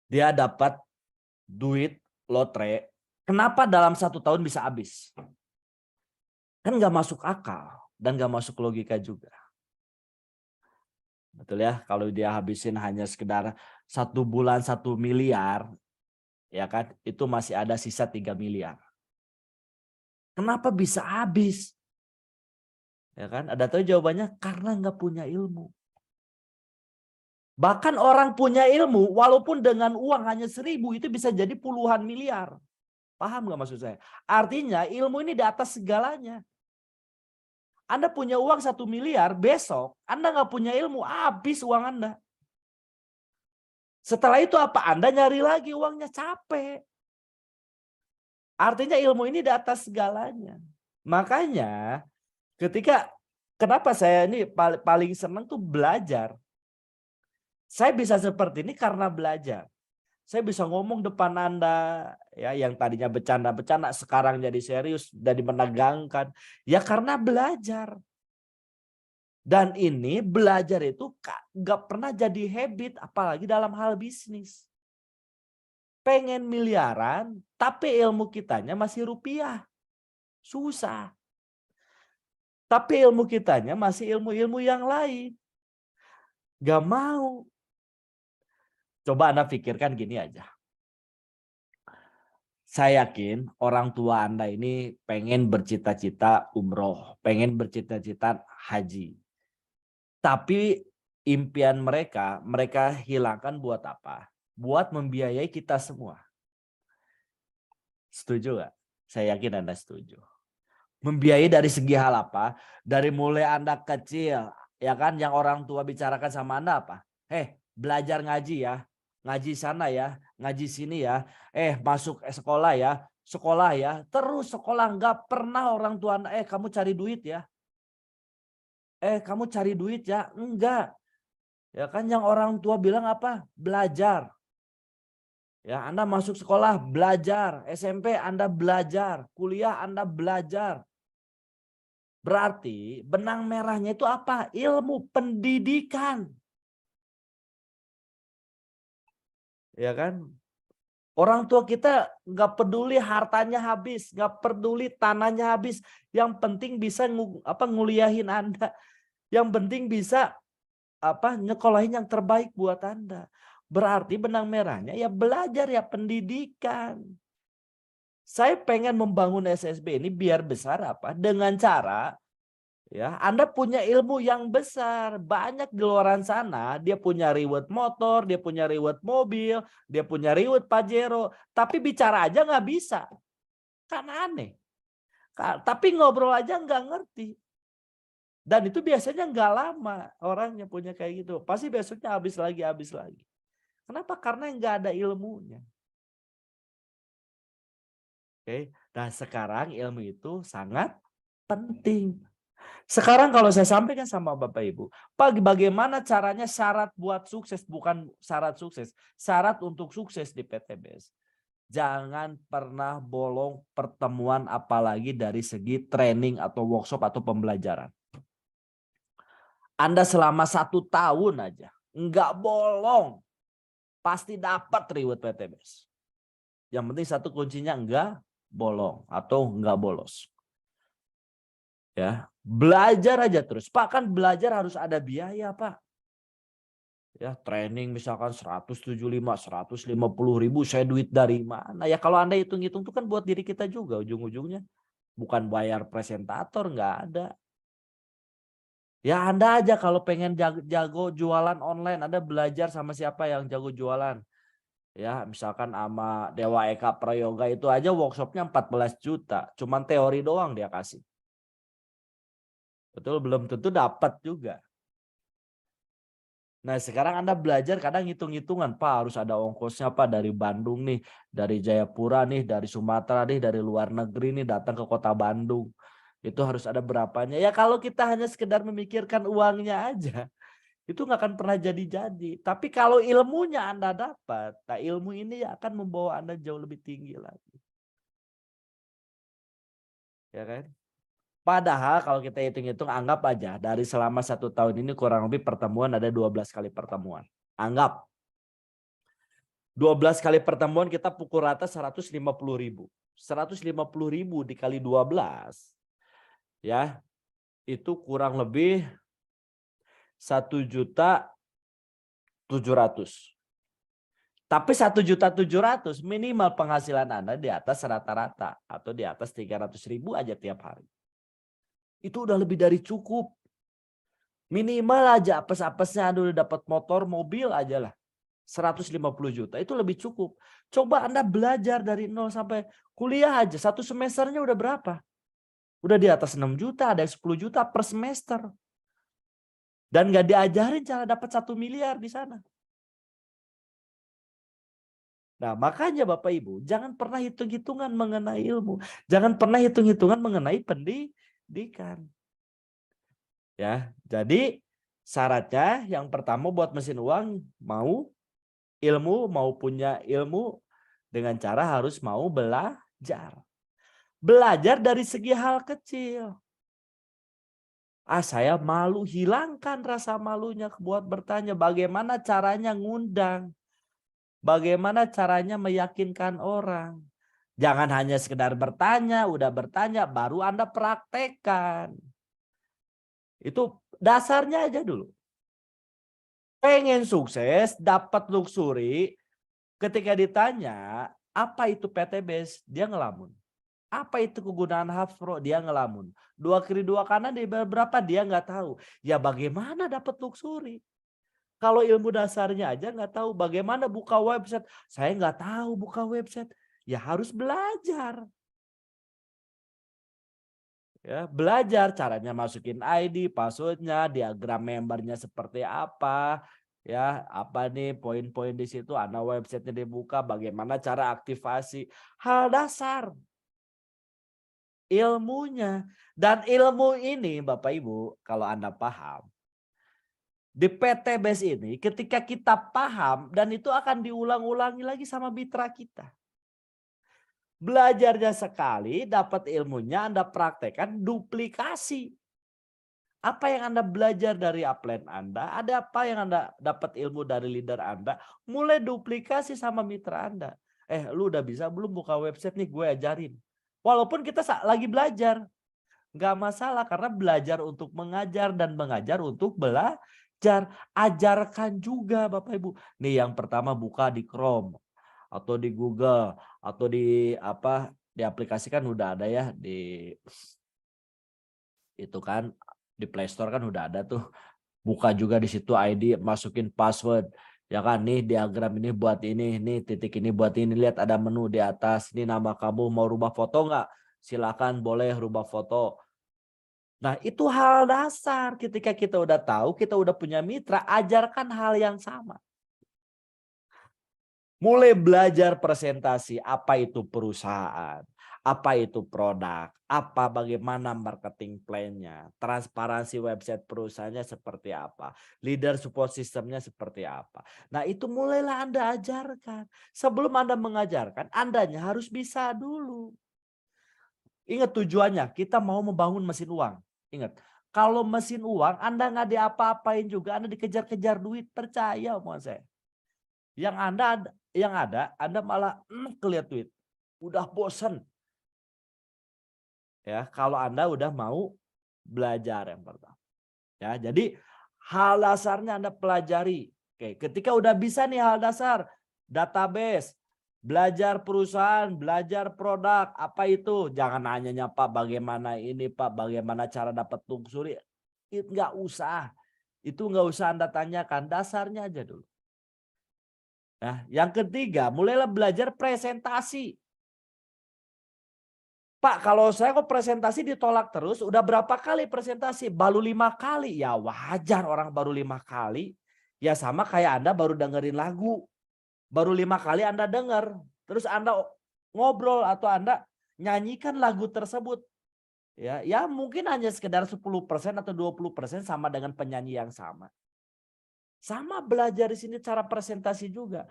Dia dapat duit lotre. Kenapa dalam 1 tahun bisa habis? Kan nggak masuk akal dan nggak masuk logika juga. Betul ya, kalau dia habisin hanya sekedar 1 bulan 1 miliar, ya kan, itu masih ada sisa 3 miliar. Kenapa bisa habis? Ya kan, ada tahu jawabannya? Karena nggak punya ilmu. Bahkan orang punya ilmu, walaupun dengan uang hanya 1.000, itu bisa jadi puluhan miliar. Paham nggak maksud saya? Artinya ilmu ini di atas segalanya. Anda punya uang 1 miliar, besok Anda nggak punya ilmu, habis uang Anda. Setelah itu apa? Anda nyari lagi uangnya, capek. Artinya ilmu ini di atas segalanya. Makanya kenapa saya ini paling senang tuh belajar. Saya bisa seperti ini karena belajar. Saya bisa ngomong depan Anda ya, yang tadinya bercanda-bercanda sekarang jadi serius, jadi menegangkan. Ya karena belajar. Dan ini belajar itu nggak pernah jadi habit, apalagi dalam hal bisnis. Pengen miliaran, tapi ilmu kitanya masih rupiah. Susah. Tapi ilmu kitanya masih ilmu-ilmu yang lain. Gak mau. Coba Anda pikirkan gini aja. Saya yakin orang tua Anda ini pengen bercita-cita umroh, pengen bercita-cita haji. Tapi impian mereka hilangkan buat apa? Buat membiayai kita semua. Setuju gak? Saya yakin Anda setuju. Membiayai dari segi hal apa? Dari mulai Anda kecil, ya kan, yang orang tua bicarakan sama Anda apa? Belajar ngaji ya. Ngaji sana ya, ngaji sini ya. Masuk sekolah ya, sekolah ya. Terus sekolah, nggak pernah orang tua Anda, kamu cari duit ya. Kamu cari duit ya. Enggak. Ya kan yang orang tua bilang apa? Belajar. Ya, Anda masuk sekolah belajar, SMP Anda belajar, kuliah Anda belajar. Berarti benang merahnya itu apa? Ilmu pendidikan. Ya kan? Orang tua kita nggak peduli hartanya habis, nggak peduli tanahnya habis. Yang penting bisa nguliahin Anda. Yang penting bisa nyekolahin yang terbaik buat Anda. Berarti benang merahnya ya belajar, ya pendidikan. Saya pengen membangun SSB ini biar besar apa? Dengan cara Ya, Anda punya ilmu yang besar, banyak di luar sana, dia punya reward motor, dia punya reward mobil, dia punya reward Pajero, tapi bicara aja nggak bisa. Kan aneh. Tapi ngobrol aja nggak ngerti. Dan itu biasanya nggak lama orangnya punya kayak gitu. Pasti besoknya habis lagi, habis lagi. Kenapa? Karena nggak ada ilmunya. Oke, nah sekarang ilmu itu sangat penting. Sekarang kalau saya sampaikan sama Bapak Ibu, bagaimana caranya syarat buat sukses, bukan syarat sukses, syarat untuk sukses di PTBS. Jangan pernah bolong pertemuan apalagi dari segi training atau workshop atau pembelajaran. Anda selama 1 tahun aja, nggak bolong, pasti dapat reward PTBS. Yang penting satu kuncinya nggak bolong atau nggak bolos. Ya, belajar aja terus. Pak, kan belajar harus ada biaya, Pak. Ya, training misalkan 175, 150 ribu, saya duit dari mana? Ya kalau Anda hitung-hitung itu kan buat diri kita juga ujung-ujungnya. Bukan bayar presentator, nggak ada. Ya Anda aja kalau pengen jago jualan online, Anda belajar sama siapa yang jago jualan. Ya misalkan sama Dewa Eka Prayoga itu aja workshopnya 14 juta. Cuman teori doang dia kasih. Betul, belum tentu dapat juga. Nah sekarang Anda belajar kadang hitung-hitungan, Pak harus ada ongkosnya Pak dari Bandung nih, dari Jayapura nih, dari Sumatera nih, dari luar negeri nih datang ke kota Bandung. Itu harus ada berapanya. Ya kalau kita hanya sekedar memikirkan uangnya aja, itu nggak akan pernah jadi-jadi. Tapi kalau ilmunya Anda dapat, nah ilmu ini akan membawa Anda jauh lebih tinggi lagi. Ya kan? Padahal kalau kita hitung-hitung anggap aja dari selama 1 tahun ini kurang lebih pertemuan ada 12 kali pertemuan. Anggap 12 kali pertemuan kita pukul rata 150 ribu. 150 ribu dikali 12 ya itu kurang lebih 1.700.000. Tapi 1.700.000 minimal penghasilan Anda di atas rata-rata atau di atas 300 ribu aja tiap hari. Itu udah lebih dari cukup. Minimal aja apes-apesnya Anda udah dapat motor, mobil aja lah. 150 juta itu lebih cukup. Coba Anda belajar dari nol sampai kuliah aja. 1 semesternya udah berapa? Udah di atas 6 juta, ada yang 10 juta per semester. Dan nggak diajarin cara dapat 1 miliar di sana. Nah makanya Bapak Ibu jangan pernah hitung-hitungan mengenai ilmu. Jangan pernah hitung-hitungan mengenai pendidikan. Ya, jadi syaratnya yang pertama buat mesin uang mau ilmu, mau punya ilmu dengan cara harus mau belajar. Belajar dari segi hal kecil. Saya malu, hilangkan rasa malunya buat bertanya bagaimana caranya ngundang. Bagaimana caranya meyakinkan orang. Jangan hanya sekedar bertanya, udah bertanya baru Anda praktekkan. Itu dasarnya aja dulu. Pengen sukses, dapat luxury, ketika ditanya, apa itu PTBS? Dia ngelamun. Apa itu kegunaan Hafro? Dia ngelamun. 2 kiri 2 kanan di berapa? Dia nggak tahu. Ya bagaimana dapat luxury? Kalau ilmu dasarnya aja nggak tahu. Bagaimana buka website? Saya nggak tahu buka website. Ya harus belajar. Ya, belajar caranya masukin ID, passwordnya, diagram membernya seperti apa, ya apa nih poin-poin di situ, Anda websitenya dibuka, bagaimana cara aktivasi, hal dasar ilmunya. Dan ilmu ini Bapak Ibu kalau Anda paham, di PTBS ini ketika kita paham dan itu akan diulang-ulangi lagi sama mitra kita. Belajarnya sekali, dapat ilmunya, Anda praktekkan, duplikasi. Apa yang Anda belajar dari upline Anda, ada apa yang Anda dapat ilmu dari leader Anda, mulai duplikasi sama mitra Anda. Lu udah bisa belum buka website nih, gue ajarin. Walaupun kita lagi belajar, nggak masalah karena belajar untuk mengajar dan mengajar untuk belajar. Ajarkan juga Bapak Ibu. Nih yang pertama buka di Chrome atau di Google atau di apa di aplikasi kan udah ada ya di itu kan Di Play Store kan udah ada tuh. Buka juga di situ ID, masukin password. Ya kan, nih diagram ini buat ini, nih titik ini buat ini. Lihat ada menu di atas. Ini nama kamu, mau rubah foto nggak? Silakan, boleh rubah foto. Nah, itu hal dasar. Ketika kita udah tahu, kita udah punya mitra, ajarkan hal yang sama. Mulai belajar presentasi, apa itu perusahaan, apa itu produk, apa bagaimana marketing plan-nya, transparansi website perusahaannya seperti apa, leader support system-nya seperti apa. Nah, itu mulailah Anda ajarkan. Sebelum Anda mengajarkan, Andanya harus bisa dulu. Ingat tujuannya, kita mau membangun mesin uang. Ingat, kalau mesin uang Anda nggak diapa-apain juga, Anda dikejar-kejar duit, percaya omongan saya. Yang ada Anda malah kelihat duit. Udah bosen. Ya, kalau Anda udah mau belajar yang pertama. Ya, jadi hal dasarnya Anda pelajari. Oke, ketika udah bisa nih hal dasar, database, belajar perusahaan, belajar produk, apa itu? Jangan nanyanya Pak, bagaimana ini Pak, bagaimana cara dapat luxury. Nggak usah. Itu nggak usah Anda tanyakan, dasarnya aja dulu. Nah, yang ketiga, mulailah belajar presentasi. Pak, kalau saya kok presentasi ditolak terus, udah berapa kali presentasi? Baru 5 kali. Ya wajar orang baru 5 kali. Ya sama kayak Anda baru dengerin lagu. Baru 5 kali Anda denger. Terus Anda ngobrol atau Anda nyanyikan lagu tersebut. Ya mungkin hanya sekedar 10% atau 20% sama dengan penyanyi yang sama. Sama belajar di sini cara presentasi juga.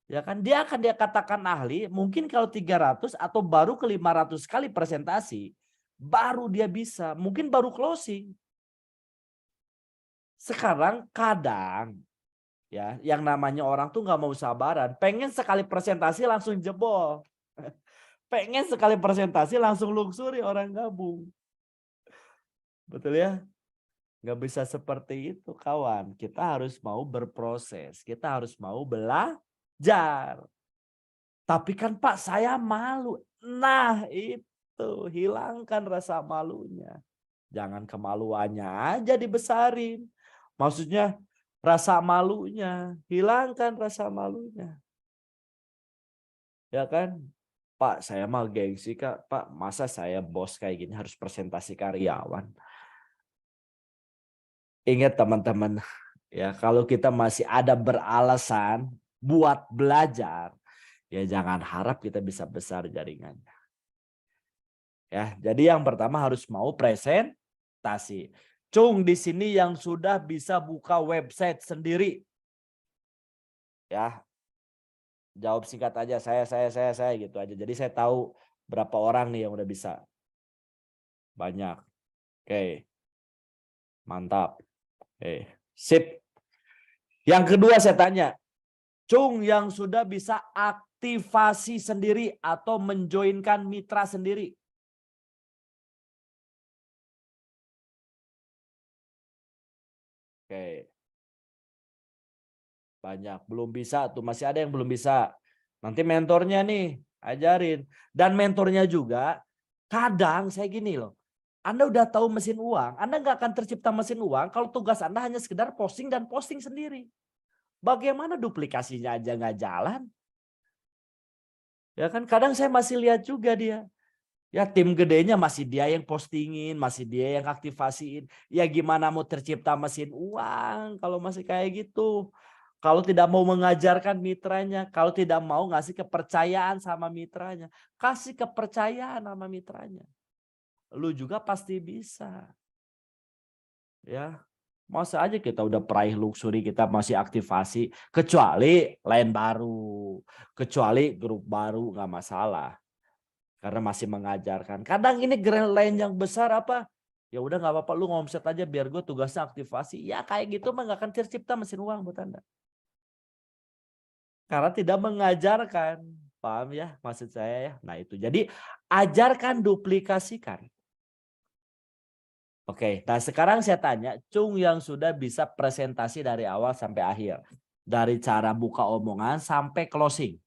Ya kan, dia katakan ahli, mungkin kalau 300 atau baru ke 500 kali presentasi, baru dia bisa, mungkin baru closing. Sekarang kadang ya, yang namanya orang tuh nggak mau sabaran, pengen sekali presentasi langsung jebol. Pengen sekali presentasi langsung luxury orang gabung. Betul ya? Nggak bisa seperti itu kawan. Kita harus mau berproses, kita harus mau belajar. Tapi kan Pak saya malu. Nah itu hilangkan rasa malunya. Jangan kemaluannya aja dibesarin. Maksudnya rasa malunya. Hilangkan rasa malunya. Ya kan? Pak saya mah gengsi Kak. Pak masa saya bos kayak gini harus presentasi karyawan. Ingat teman-teman. Ya kalau kita masih ada beralasan buat belajar. Ya jangan harap kita bisa besar jaringannya. Ya, jadi yang pertama harus mau presentasi. Cung di sini yang sudah bisa buka website sendiri. Ya. Jawab singkat aja saya gitu aja. Jadi saya tahu berapa orang nih yang udah bisa. Banyak. Oke. Mantap. Oke. Sip. Yang kedua saya tanya, Cung yang sudah bisa aktivasi sendiri atau menjoinkan mitra sendiri. Oke. Banyak. Belum bisa tuh. Masih ada yang belum bisa. Nanti mentornya nih ajarin. Dan mentornya juga kadang saya gini loh. Anda udah tahu mesin uang. Anda nggak akan tercipta mesin uang kalau tugas Anda hanya sekedar posting dan posting sendiri. Bagaimana duplikasinya aja nggak jalan? Ya kan kadang saya masih lihat juga dia. Ya tim gedenya masih dia yang postingin, masih dia yang aktivasiin. Ya gimana mau tercipta mesin uang kalau masih kayak gitu. Kalau tidak mau mengajarkan mitranya, kalau tidak mau ngasih kepercayaan sama mitranya, kasih kepercayaan sama mitranya. Lu juga pasti bisa. Ya, masa aja kita udah peraih luxury kita masih aktivasi, kecuali line baru, kecuali grup baru nggak masalah. Karena masih mengajarkan. Kadang ini grand line yang besar apa? Ya udah nggak apa-apa lu ngomset aja biar gue tugasnya aktivasi. Ya kayak gitu mah nggak akan tercipta mesin uang buat Anda. Karena tidak mengajarkan. Paham ya maksud saya ya? Nah itu. Jadi ajarkan, duplikasikan. Oke, nah sekarang saya tanya, Cung yang sudah bisa presentasi dari awal sampai akhir. Dari cara buka omongan sampai closing.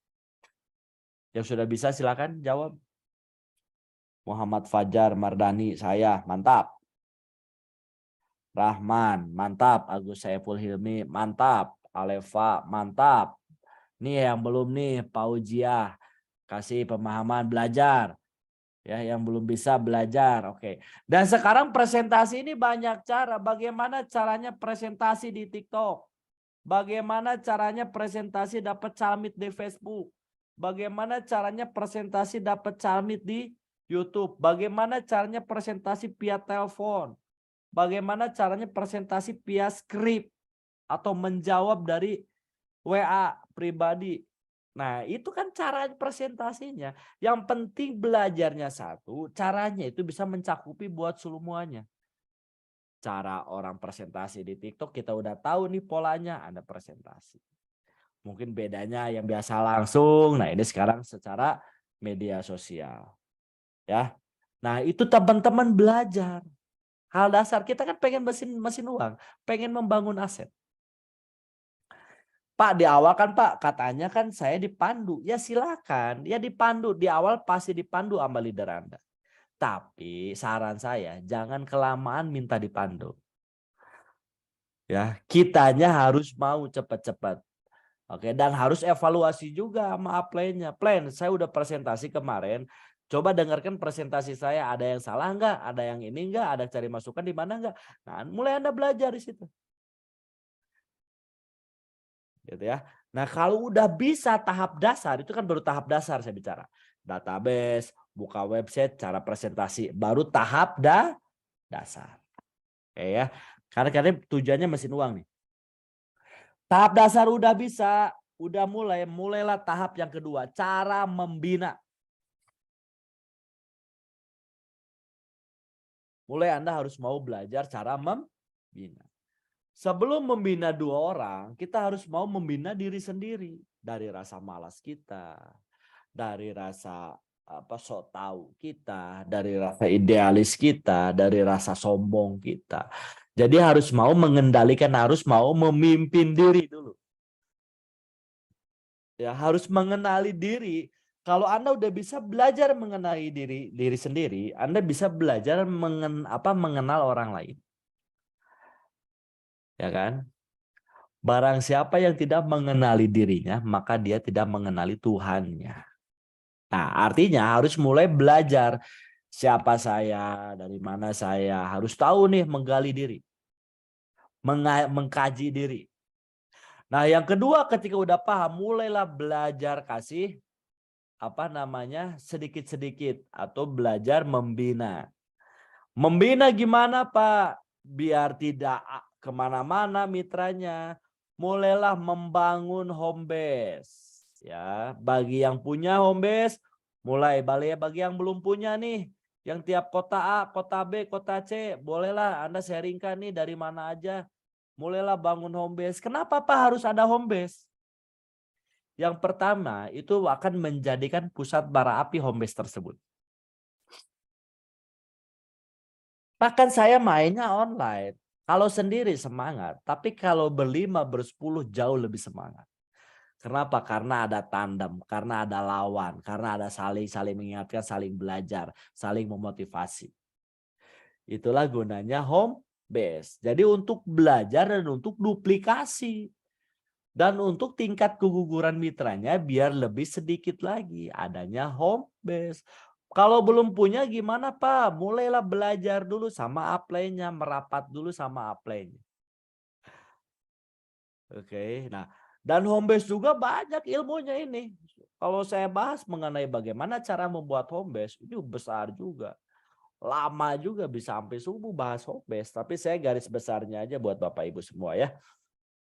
Yang sudah bisa silakan jawab. Muhammad Fajar Mardani, saya, mantap. Rahman, mantap. Agus Saiful Hilmi, mantap. Aleva, mantap. Nih yang belum nih, Paujiah, kasih pemahaman belajar. Ya, yang belum bisa belajar. Oke. Dan sekarang presentasi ini banyak cara. Bagaimana caranya presentasi di TikTok? Bagaimana caranya presentasi dapat calmit di Facebook? Bagaimana caranya presentasi dapat calmit di YouTube? Bagaimana caranya presentasi via telepon? Bagaimana caranya presentasi via skrip atau menjawab dari WA pribadi? Nah, itu kan cara presentasinya. Yang penting belajarnya satu, caranya itu bisa mencakupi buat semuanya. Cara orang presentasi di TikTok kita udah tahu nih polanya, ada presentasi. Mungkin bedanya yang biasa langsung, nah ini sekarang secara media sosial. Ya. Nah, itu teman-teman belajar. Hal dasar kita kan pengen mesin uang, pengen membangun aset. Pak, di awal kan Pak katanya kan saya dipandu. Ya silakan, ya dipandu. Di awal pasti dipandu sama leader Anda. Tapi saran saya jangan kelamaan minta dipandu. Ya, kitanya harus mau cepat-cepat. Oke, dan harus evaluasi juga sama upline-nya. Plan, saya udah presentasi kemarin. Coba dengarkan presentasi saya, ada yang salah enggak? Ada yang ini enggak? Ada cari masukan di mana enggak? Nah, mulai Anda belajar di situ. Gitu ya. Nah, kalau udah bisa tahap dasar, itu kan baru tahap dasar saya bicara. Database, buka website, cara presentasi, baru tahap dasar. Oke ya. Karena tujuannya mesin uang nih. Tahap dasar udah bisa, udah mulailah tahap yang kedua, cara membina. Mulai Anda harus mau belajar cara membina. Sebelum membina dua orang, kita harus mau membina diri sendiri. Dari rasa malas kita, dari rasa sok tahu kita, dari rasa idealis kita, dari rasa sombong kita. Jadi harus mau mengendalikan, harus mau memimpin diri dulu. Ya, harus mengenali diri. Kalau Anda udah bisa belajar mengenali diri sendiri, Anda bisa belajar mengenal orang lain. Ya kan? Barang siapa yang tidak mengenali dirinya, maka dia tidak mengenali Tuhannya. Nah, artinya harus mulai belajar siapa saya, dari mana saya. Harus tahu nih menggali diri, mengkaji diri. Nah, yang kedua ketika udah paham, mulailah belajar kasih sedikit-sedikit atau belajar membina. Membina gimana Pak? Biar tidak kemana-mana mitranya. Mulailah membangun home base. Ya, bagi yang punya home base, mulai bagi yang belum punya nih, yang tiap kota A, kota B, kota C, bolehlah Anda sharingkan nih dari mana aja. Mulailah bangun home base. Kenapa Pak harus ada home base? Yang pertama, itu akan menjadikan pusat bara api home base tersebut. Bahkan saya mainnya online. Kalau sendiri semangat, tapi kalau berlima, bersepuluh jauh lebih semangat. Kenapa? Karena ada tandem, karena ada lawan, karena ada saling mengingatkan, saling belajar, saling memotivasi. Itulah gunanya home base. Jadi untuk belajar dan untuk duplikasi. Dan untuk tingkat keguguran mitranya biar lebih sedikit lagi adanya home base. Kalau belum punya gimana Pak? Mulailah belajar dulu sama upline-nya, merapat dulu sama upline-nya. Oke, nah dan home base juga banyak ilmunya ini. Kalau saya bahas mengenai bagaimana cara membuat home base, itu besar juga. Lama juga bisa sampai subuh bahas home base. Tapi saya garis besarnya aja buat Bapak Ibu semua ya.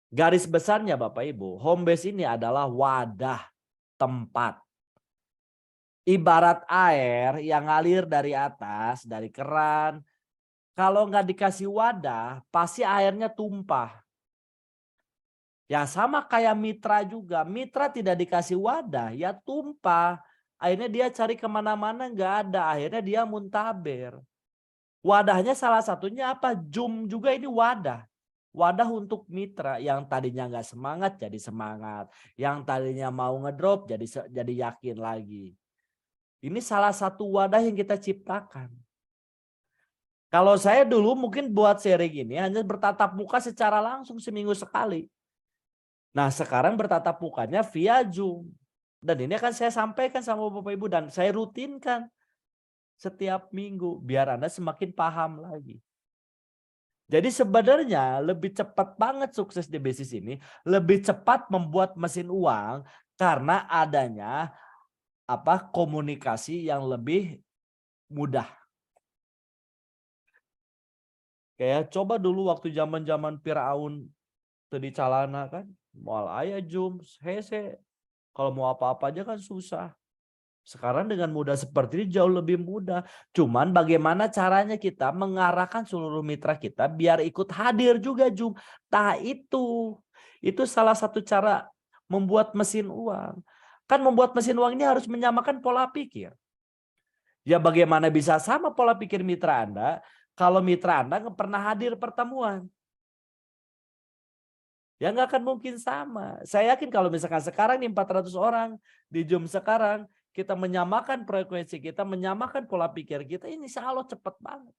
Garis besarnya Bapak Ibu, home base ini adalah wadah tempat. Ibarat air yang ngalir dari atas, dari keran. Kalau nggak dikasih wadah, pasti airnya tumpah. Ya sama kayak mitra juga. Mitra tidak dikasih wadah, ya tumpah. Akhirnya dia cari kemana-mana nggak ada. Akhirnya dia muntaber. Wadahnya salah satunya apa? Zoom juga ini wadah. Wadah untuk mitra yang tadinya nggak semangat jadi semangat. Yang tadinya mau ngedrop jadi yakin lagi. Ini salah satu wadah yang kita ciptakan. Kalau saya dulu mungkin buat sharing ini hanya bertatap muka secara langsung seminggu sekali. Nah sekarang bertatap mukanya via Zoom. Dan ini akan saya sampaikan sama Bapak Ibu dan saya rutinkan setiap minggu biar Anda semakin paham lagi. Jadi sebenarnya lebih cepat banget sukses di bisnis ini, lebih cepat membuat mesin uang karena adanya komunikasi yang lebih mudah. Kayak coba dulu waktu zaman-zaman Firaun tadi calana kan, moal aya Zoom, hese. Kalau mau apa-apa aja kan susah. Sekarang dengan mudah seperti ini jauh lebih mudah. Cuman bagaimana caranya kita mengarahkan seluruh mitra kita biar ikut hadir juga Zoom. Nah itu salah satu cara membuat mesin uang. Kan membuat mesin uang ini harus menyamakan pola pikir. Ya bagaimana bisa sama pola pikir mitra Anda kalau mitra Anda nggak pernah hadir pertemuan. Ya nggak akan mungkin sama. Saya yakin kalau misalkan sekarang nih 400 orang di Zoom sekarang, kita menyamakan frekuensi kita, menyamakan pola pikir kita, ini insya Allah cepat banget.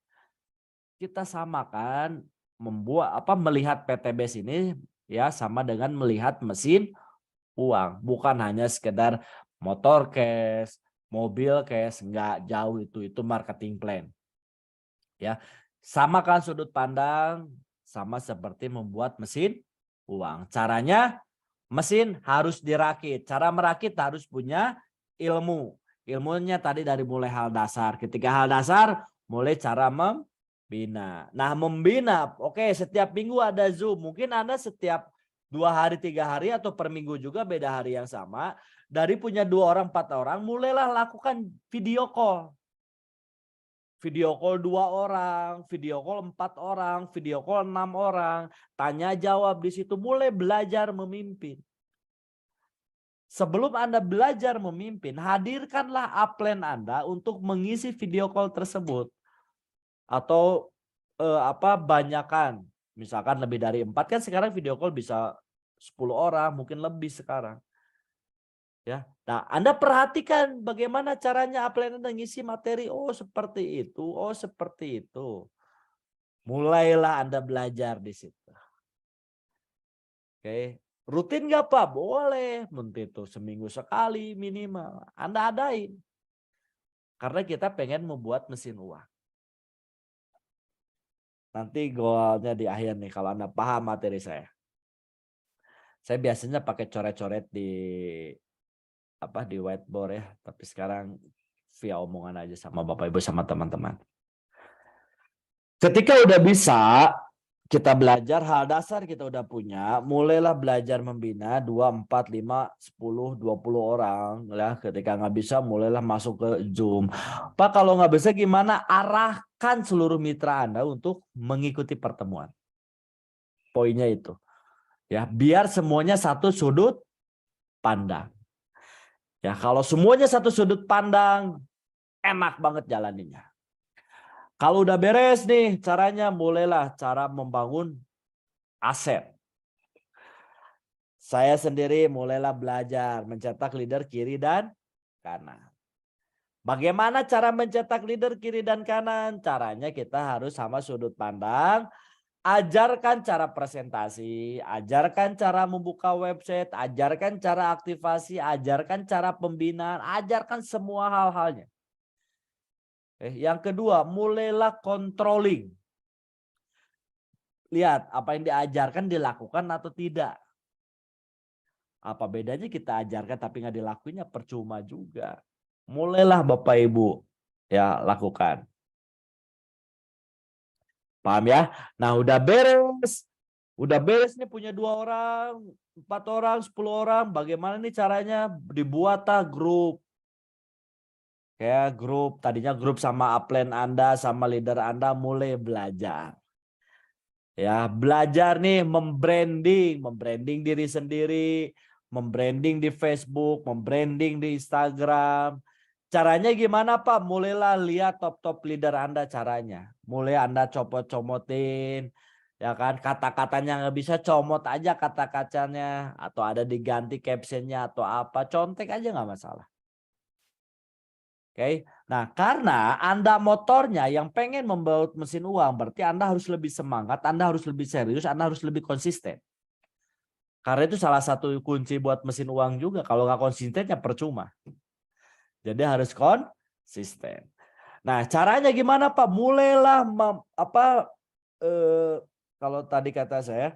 Kita samakan melihat PTBS ini ya sama dengan melihat mesin uang, bukan hanya sekedar motor cash, mobil cash, nggak jauh itu marketing plan. Ya, samakan sudut pandang sama seperti membuat mesin uang. Caranya mesin harus dirakit. Cara merakit harus punya ilmu. Ilmunya tadi dari mulai hal dasar. Ketika hal dasar, mulai cara membina. Nah membina, oke setiap minggu ada Zoom. Mungkin Anda setiap 2 hari, 3 hari atau per minggu juga beda hari yang sama. Dari punya 2 orang, 4 orang, mulailah lakukan video call. Video call 2 orang, video call 4 orang, video call 6 orang. Tanya jawab di situ, mulai belajar memimpin. Sebelum Anda belajar memimpin, hadirkanlah upline Anda untuk mengisi video call tersebut. Atau banyakan. Misalkan lebih dari 4 kan sekarang video call bisa 10 orang, mungkin lebih sekarang. Ya. Nah, Anda perhatikan bagaimana caranya upline Anda ngisi materi. Oh, seperti itu. Oh, seperti itu. Mulailah Anda belajar di situ. Oke. Rutin nggak Pak? Boleh. Mungkin itu seminggu sekali minimal. Anda adain. Karena kita pengen membuat mesin uang. Nanti goalnya di akhir nih kalau Anda paham materi saya. Saya biasanya pakai coret-coret di whiteboard ya, tapi sekarang via omongan aja sama Bapak Ibu sama teman-teman. Ketika udah bisa kita belajar hal dasar kita udah punya, mulailah belajar membina 2, 4, 5, 10, 20 orang ya. Ketika nggak bisa mulailah masuk ke Zoom. Pak kalau nggak bisa gimana? Arahkan seluruh mitra Anda untuk mengikuti pertemuan. Poinnya itu. Ya, biar semuanya satu sudut pandang. Ya, kalau semuanya satu sudut pandang, enak banget jalaninya. Kalau udah beres nih, caranya mulailah cara membangun aset. Saya sendiri mulailah belajar mencetak leader kiri dan kanan. Bagaimana cara mencetak leader kiri dan kanan? Caranya kita harus sama sudut pandang. Ajarkan cara presentasi, ajarkan cara membuka website, ajarkan cara aktivasi, ajarkan cara pembinaan, ajarkan semua hal-halnya. Yang kedua, mulailah controlling. Lihat apa yang diajarkan dilakukan atau tidak. Apa bedanya kita ajarkan tapi nggak dilakuinnya percuma juga. Mulailah Bapak Ibu ya lakukan. Paham ya? Nah udah beres. Udah beres nih punya 2 orang, 4 orang, 10 orang. Bagaimana nih caranya? Dibuatlah grup. Kayak grup. Tadinya grup sama upline Anda, sama leader Anda mulai belajar. Ya belajar nih membranding diri sendiri. Membranding di Facebook, membranding di Instagram. Caranya gimana Pak? Mulailah lihat top-top leader Anda caranya. Mulai Anda comot-comotin. Ya kan, kata-katanya nggak bisa comot aja kata-katanya. Atau ada diganti captionnya atau apa. Contek aja nggak masalah. Oke. Nah, karena Anda motornya yang pengen membaut mesin uang, berarti Anda harus lebih semangat, Anda harus lebih serius, Anda harus lebih konsisten. Karena itu salah satu kunci buat mesin uang juga. Kalau nggak konsisten ya percuma. Jadi harus konsisten. Nah, caranya gimana Pak? Mulailah eh, kalau tadi kata saya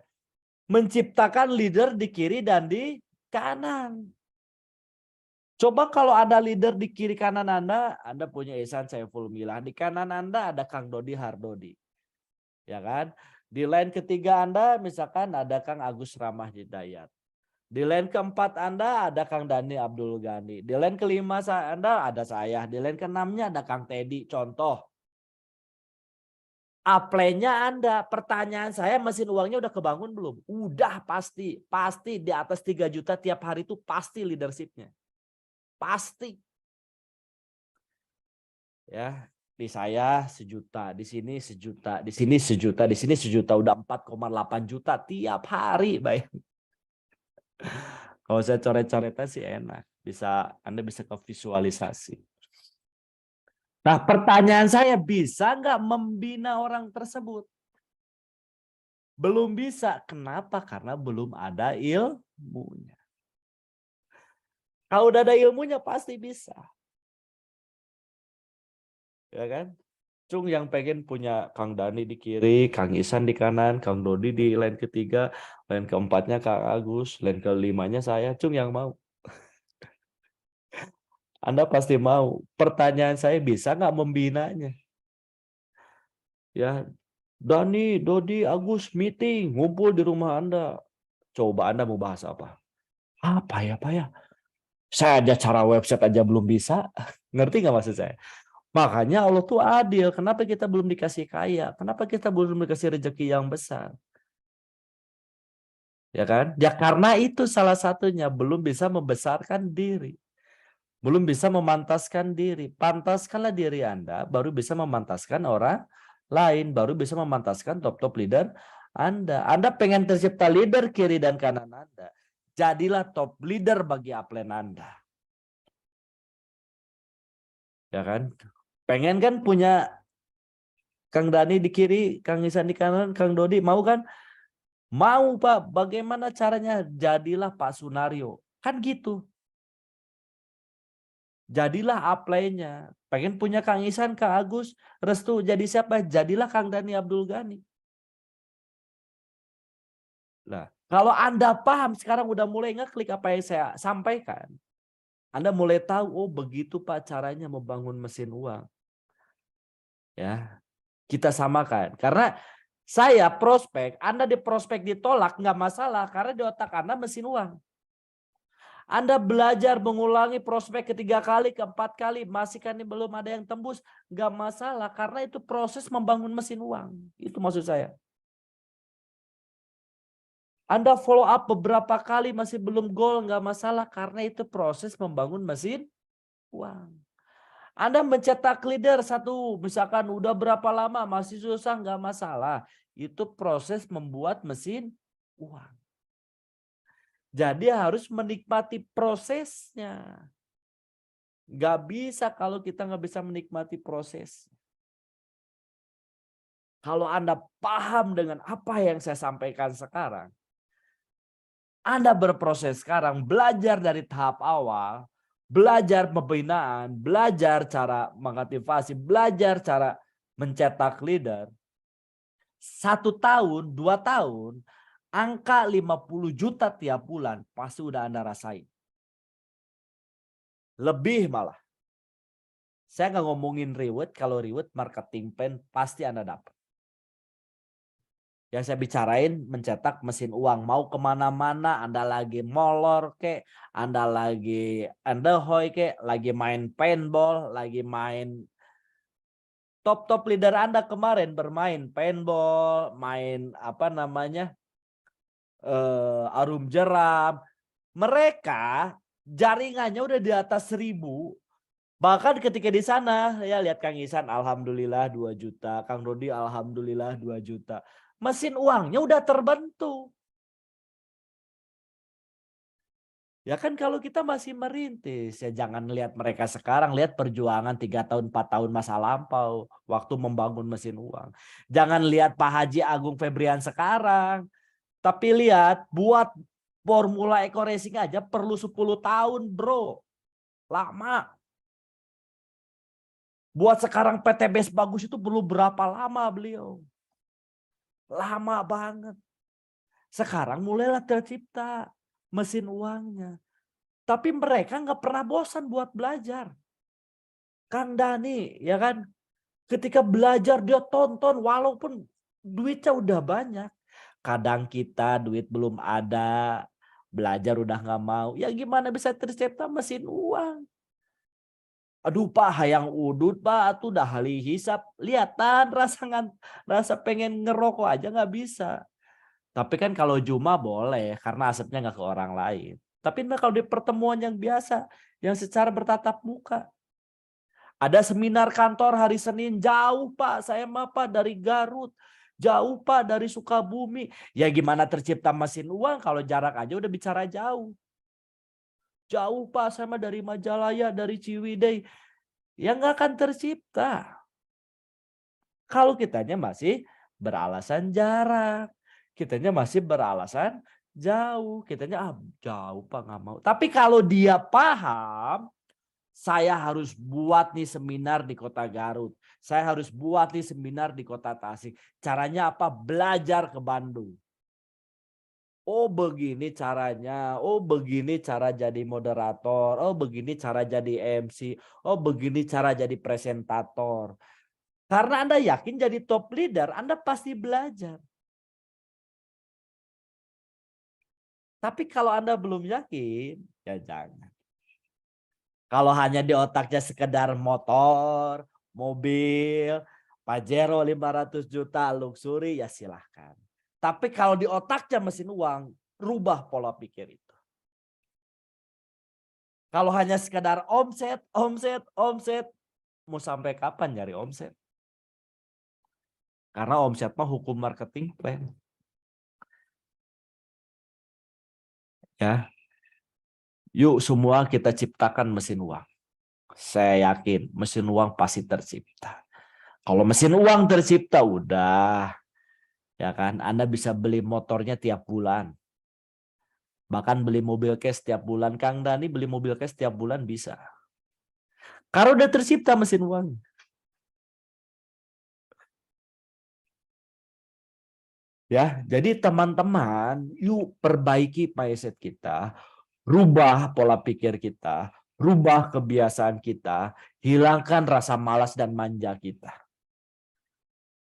menciptakan leader di kiri dan di kanan. Coba kalau ada leader di kiri kanan Anda punya Ihsan Saiful Milah. Di kanan Anda ada Kang Dodi Hardodi. Ya kan? Di line ketiga Anda misalkan ada Kang Agus Ramah Hidayat. Di line keempat Anda ada Kang Dhani Abdul Ghani. Di line kelima Anda ada saya. Di line keenamnya ada Kang Teddy. Contoh. Apply-nya Anda. Pertanyaan saya mesin uangnya udah kebangun belum? Udah pasti. Pasti di atas 3 juta tiap hari itu pasti leadership-nya. Pasti. Ya, di saya 1 juta, di sini 1 juta, di sini 1 juta, di sini 1 juta, udah 4,8 juta tiap hari, baik. Kalau saya coret-coretnya sih enak, Anda bisa ke visualisasi. Nah, pertanyaan saya, bisa nggak membina orang tersebut? Belum bisa. Kenapa? Karena belum ada ilmunya. Kalau udah ada ilmunya pasti bisa. Ya kan? Cung yang pengen punya Kang Dhani di kiri, Kang Ihsan di kanan, Kang Dodi di line ketiga, line keempatnya Kang Agus, line kelimanya saya. Cung yang mau. Anda pasti mau. Pertanyaan saya, bisa nggak membinanya? Ya, Dhani, Dodi, Agus meeting, ngumpul di rumah Anda. Coba Anda mau bahas apa? Apa ya Pak ya? Saya aja cara website aja belum bisa. Ngerti nggak maksud saya? Makanya Allah tuh adil. Kenapa kita belum dikasih kaya? Kenapa kita belum dikasih rezeki yang besar? Ya kan? Ya karena itu salah satunya, belum bisa membesarkan diri. Belum bisa memantaskan diri. Pantaskanlah diri Anda, baru bisa memantaskan orang lain, baru bisa memantaskan top-top leader Anda. Anda pengen tercipta leader kiri dan kanan Anda. Jadilah top leader bagi upline Anda. Ya kan? Pengen kan punya Kang Dhani di kiri, Kang Ihsan di kanan, Kang Dodi, mau kan? Mau Pak, bagaimana caranya? Jadilah Pak Sunario. Kan gitu. Jadilah apply-nya. Pengen punya Kang Ihsan, Kang Agus, restu jadi siapa? Jadilah Kang Dhani Abdul Ghani. Nah, kalau Anda paham sekarang udah mulai ngeklik apa yang saya sampaikan. Anda mulai tahu, oh begitu Pak caranya membangun mesin uang. Ya, kita samakan. Karena saya prospek, Anda di prospek ditolak nggak masalah karena di otak Anda mesin uang. Anda belajar mengulangi prospek ketiga kali, keempat kali, masih kan belum ada yang tembus, nggak masalah karena itu proses membangun mesin uang. Itu maksud saya. Anda follow up beberapa kali masih belum goal, nggak masalah karena itu proses membangun mesin uang. Anda mencetak leader satu, misalkan udah berapa lama masih susah, nggak masalah. Itu proses membuat mesin uang. Jadi harus menikmati prosesnya. Nggak bisa kalau kita nggak bisa menikmati proses. Kalau Anda paham dengan apa yang saya sampaikan sekarang, Anda berproses sekarang, belajar dari tahap awal, belajar pembinaan, belajar cara mengativasi, belajar cara mencetak leader. 1 tahun, 2 tahun, angka 50 juta tiap bulan pasti udah Anda rasain. Lebih malah. Saya nggak ngomongin reward, kalau reward marketing plan pasti Anda dapat. Yang saya bicarain mencetak mesin uang. Mau kemana-mana, Anda lagi molor kek, Anda lagi underhoy kek, lagi main paintball, lagi main. Top-top leader Anda kemarin bermain paintball, main apa namanya, arum jeram. Mereka jaringannya udah di atas 1.000. Bahkan ketika di sana, ya lihat Kang Ihsan alhamdulillah 2 juta, Kang Dodi alhamdulillah 2 juta. Mesin uangnya udah terbentuk. Ya kan kalau kita masih merintis, ya jangan lihat mereka sekarang, lihat perjuangan 3 tahun, 4 tahun masa lampau, waktu membangun mesin uang. Jangan lihat Pak Haji Agung Febrian sekarang, tapi lihat buat formula eco racing aja perlu 10 tahun bro, lama. Buat sekarang PTBS bagus itu perlu berapa lama beliau? Lama banget. Sekarang mulailah tercipta mesin uangnya. Tapi mereka nggak pernah bosan buat belajar. Kang Dani, ya kan? Ketika belajar dia tonton walaupun duitnya udah banyak. Kadang kita duit belum ada, belajar udah nggak mau. Ya gimana bisa tercipta mesin uang? Aduh Pak, hayang udut Pak, tuh dah ahli hisap. Lihatan rasa pengen ngerokok aja nggak bisa. Tapi kan kalau Juma boleh karena asapnya nggak ke orang lain. Tapi kalau di pertemuan yang biasa, yang secara bertatap muka. Ada seminar kantor hari Senin, jauh Pak, saya mah Pak dari Garut. Jauh Pak dari Sukabumi. Ya gimana tercipta mesin uang kalau jarak aja udah bicara jauh. Jauh Pak, saya mah dari Majalaya, dari Ciwidey. Ya nggak akan tercipta. Kalau kitanya masih beralasan jarak. Kitanya masih beralasan jauh. Kitanya jauh Pak nggak mau. Tapi kalau dia paham, saya harus buat nih seminar di Kota Garut. Saya harus buat nih seminar di Kota Tasik. Caranya apa? Belajar ke Bandung. Oh begini caranya. Oh begini cara jadi moderator. Oh begini cara jadi MC. Oh begini cara jadi presentator. Karena Anda yakin jadi top leader, Anda pasti belajar. Tapi kalau Anda belum yakin, ya jangan. Kalau hanya di otaknya sekedar motor, mobil, Pajero 500 juta luxury, ya silahkan. Tapi kalau di otaknya mesin uang, rubah pola pikir itu. Kalau hanya sekedar omset, omset, omset, mau sampai kapan nyari omset? Karena omset mah hukum marketing plan. Ya, yuk semua kita ciptakan mesin uang. Saya yakin mesin uang pasti tercipta. Kalau mesin uang tercipta udah, ya kan? Anda bisa beli motornya tiap bulan. Bahkan beli mobil cash tiap bulan. Kang Dani beli mobil cash tiap bulan bisa. Karena udah tercipta mesin uang. Ya, jadi teman-teman, yuk perbaiki mindset kita, rubah pola pikir kita, rubah kebiasaan kita, hilangkan rasa malas dan manja kita.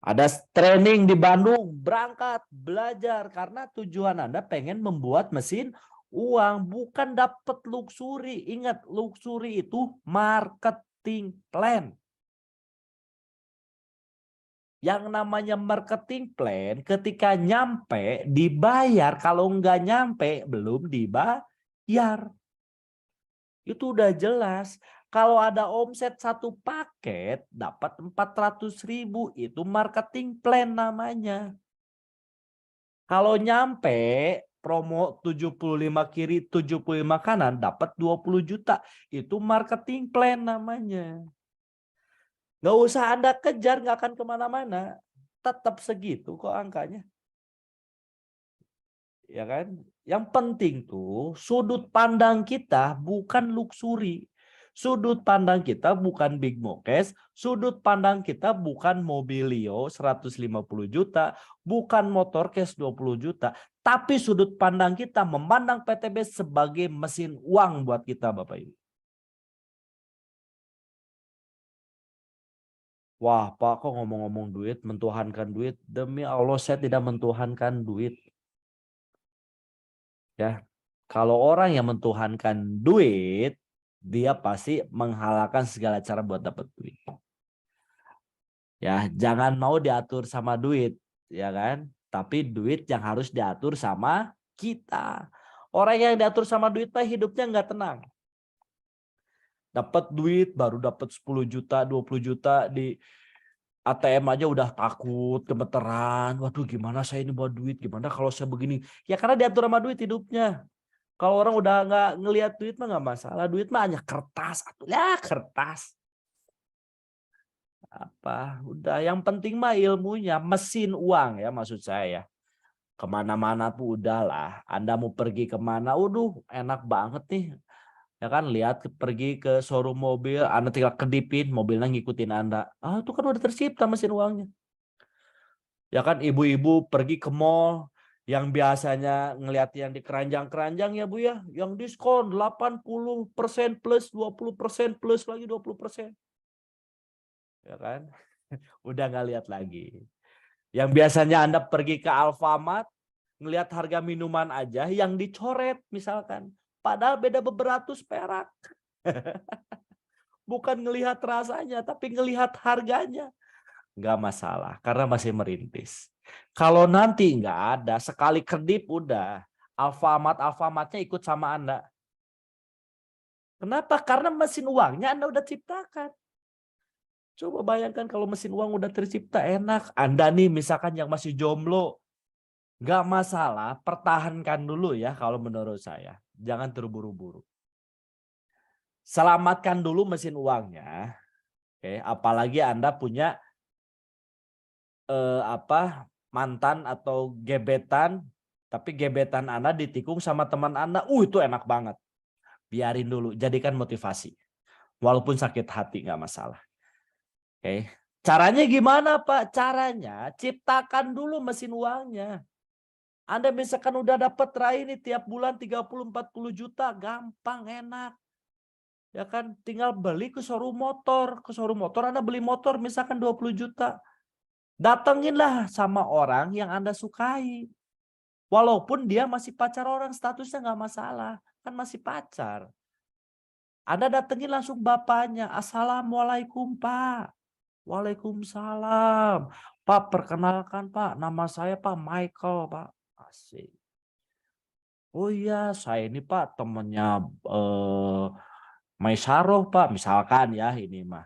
Ada training di Bandung, berangkat, belajar. Karena tujuan Anda pengen membuat mesin uang, bukan dapat luxury. Ingat, luxury itu marketing plan. Yang namanya marketing plan, ketika nyampe, dibayar. Kalau nggak nyampe, belum dibayar. Itu udah jelas. Kalau ada omset satu paket, dapat 400.000. Itu marketing plan namanya. Kalau nyampe promo 75 kiri 75 kanan dapat 20 juta. Itu marketing plan namanya. Nggak usah Anda kejar, nggak akan kemana-mana. Tetap segitu kok angkanya. Ya kan? Yang penting tuh sudut pandang kita bukan luxury. Sudut pandang kita bukan big mokes, sudut pandang kita bukan mobilio 150 juta, bukan motor cash 20 juta, tapi sudut pandang kita memandang PTB sebagai mesin uang buat kita Bapak Ibu. Wah Pak, kok ngomong-ngomong duit, mentuhankan duit, demi Allah saya tidak mentuhankan duit. Ya, kalau orang yang mentuhankan duit, dia pasti menghalalkan segala cara buat dapat duit. Ya, jangan mau diatur sama duit, ya kan? Tapi duit yang harus diatur sama kita. Orang yang diatur sama duit mah hidupnya nggak tenang. Dapat duit baru dapat 10 juta, 20 juta di ATM aja udah takut, gemeteran. Waduh, gimana saya ini buat duit? Gimana kalau saya begini? Ya karena diatur sama duit hidupnya. Kalau orang udah nggak ngelihat duit mah nggak masalah. Duit mah hanya kertas, atuh ya kertas. Apa? Udah yang penting mah ilmunya, mesin uang ya maksud saya. Kemana-mana tuh udahlah. Anda mau pergi kemana, enak banget nih. Ya kan, lihat pergi ke showroom mobil, Anda tinggal kedipin, mobilnya ngikutin Anda. Ah, itu kan udah tercipta mesin uangnya. Ya kan, ibu-ibu pergi ke mall yang biasanya ngelihat yang di keranjang-keranjang ya Bu ya, yang diskon 80% plus, 20% plus lagi 20%. Ya kan? Udah nggak lihat lagi. Yang biasanya Anda pergi ke Alfamart, ngelihat harga minuman aja yang dicoret misalkan. Padahal beda beratus perak. Bukan ngelihat rasanya, tapi ngelihat harganya. Nggak masalah, karena masih merintis. Kalau nanti nggak ada, sekali kedip udah. Alfamart-Alfamartnya ikut sama Anda. Kenapa? Karena mesin uangnya Anda udah ciptakan. Coba bayangkan kalau mesin uang udah tercipta enak. Anda nih misalkan yang masih jomblo, nggak masalah, pertahankan dulu ya kalau menurut saya. Jangan terburu-buru. Selamatkan dulu mesin uangnya. Oke, apalagi Anda punya mantan atau gebetan, tapi gebetan Anda ditikung sama teman Anda. Itu enak banget. Biarin dulu, jadikan motivasi. Walaupun sakit hati nggak masalah. Oke. Caranya gimana Pak? Caranya ciptakan dulu mesin uangnya. Anda misalkan udah dapat raih ini tiap bulan 30-40 juta, gampang, enak. Ya kan, tinggal beli ke showroom motor. Ke showroom motor Anda beli motor misalkan 20 juta. Datanginlah sama orang yang Anda sukai. Walaupun dia masih pacar orang, statusnya nggak masalah. Kan masih pacar. Anda datengin langsung bapaknya. Assalamualaikum Pak. Waalaikumsalam. Pak, perkenalkan Pak. Nama saya Pak Michael Pak. Asik. Oh iya, saya ini Pak temennya Maisaroh Pak. Misalkan ya ini mah.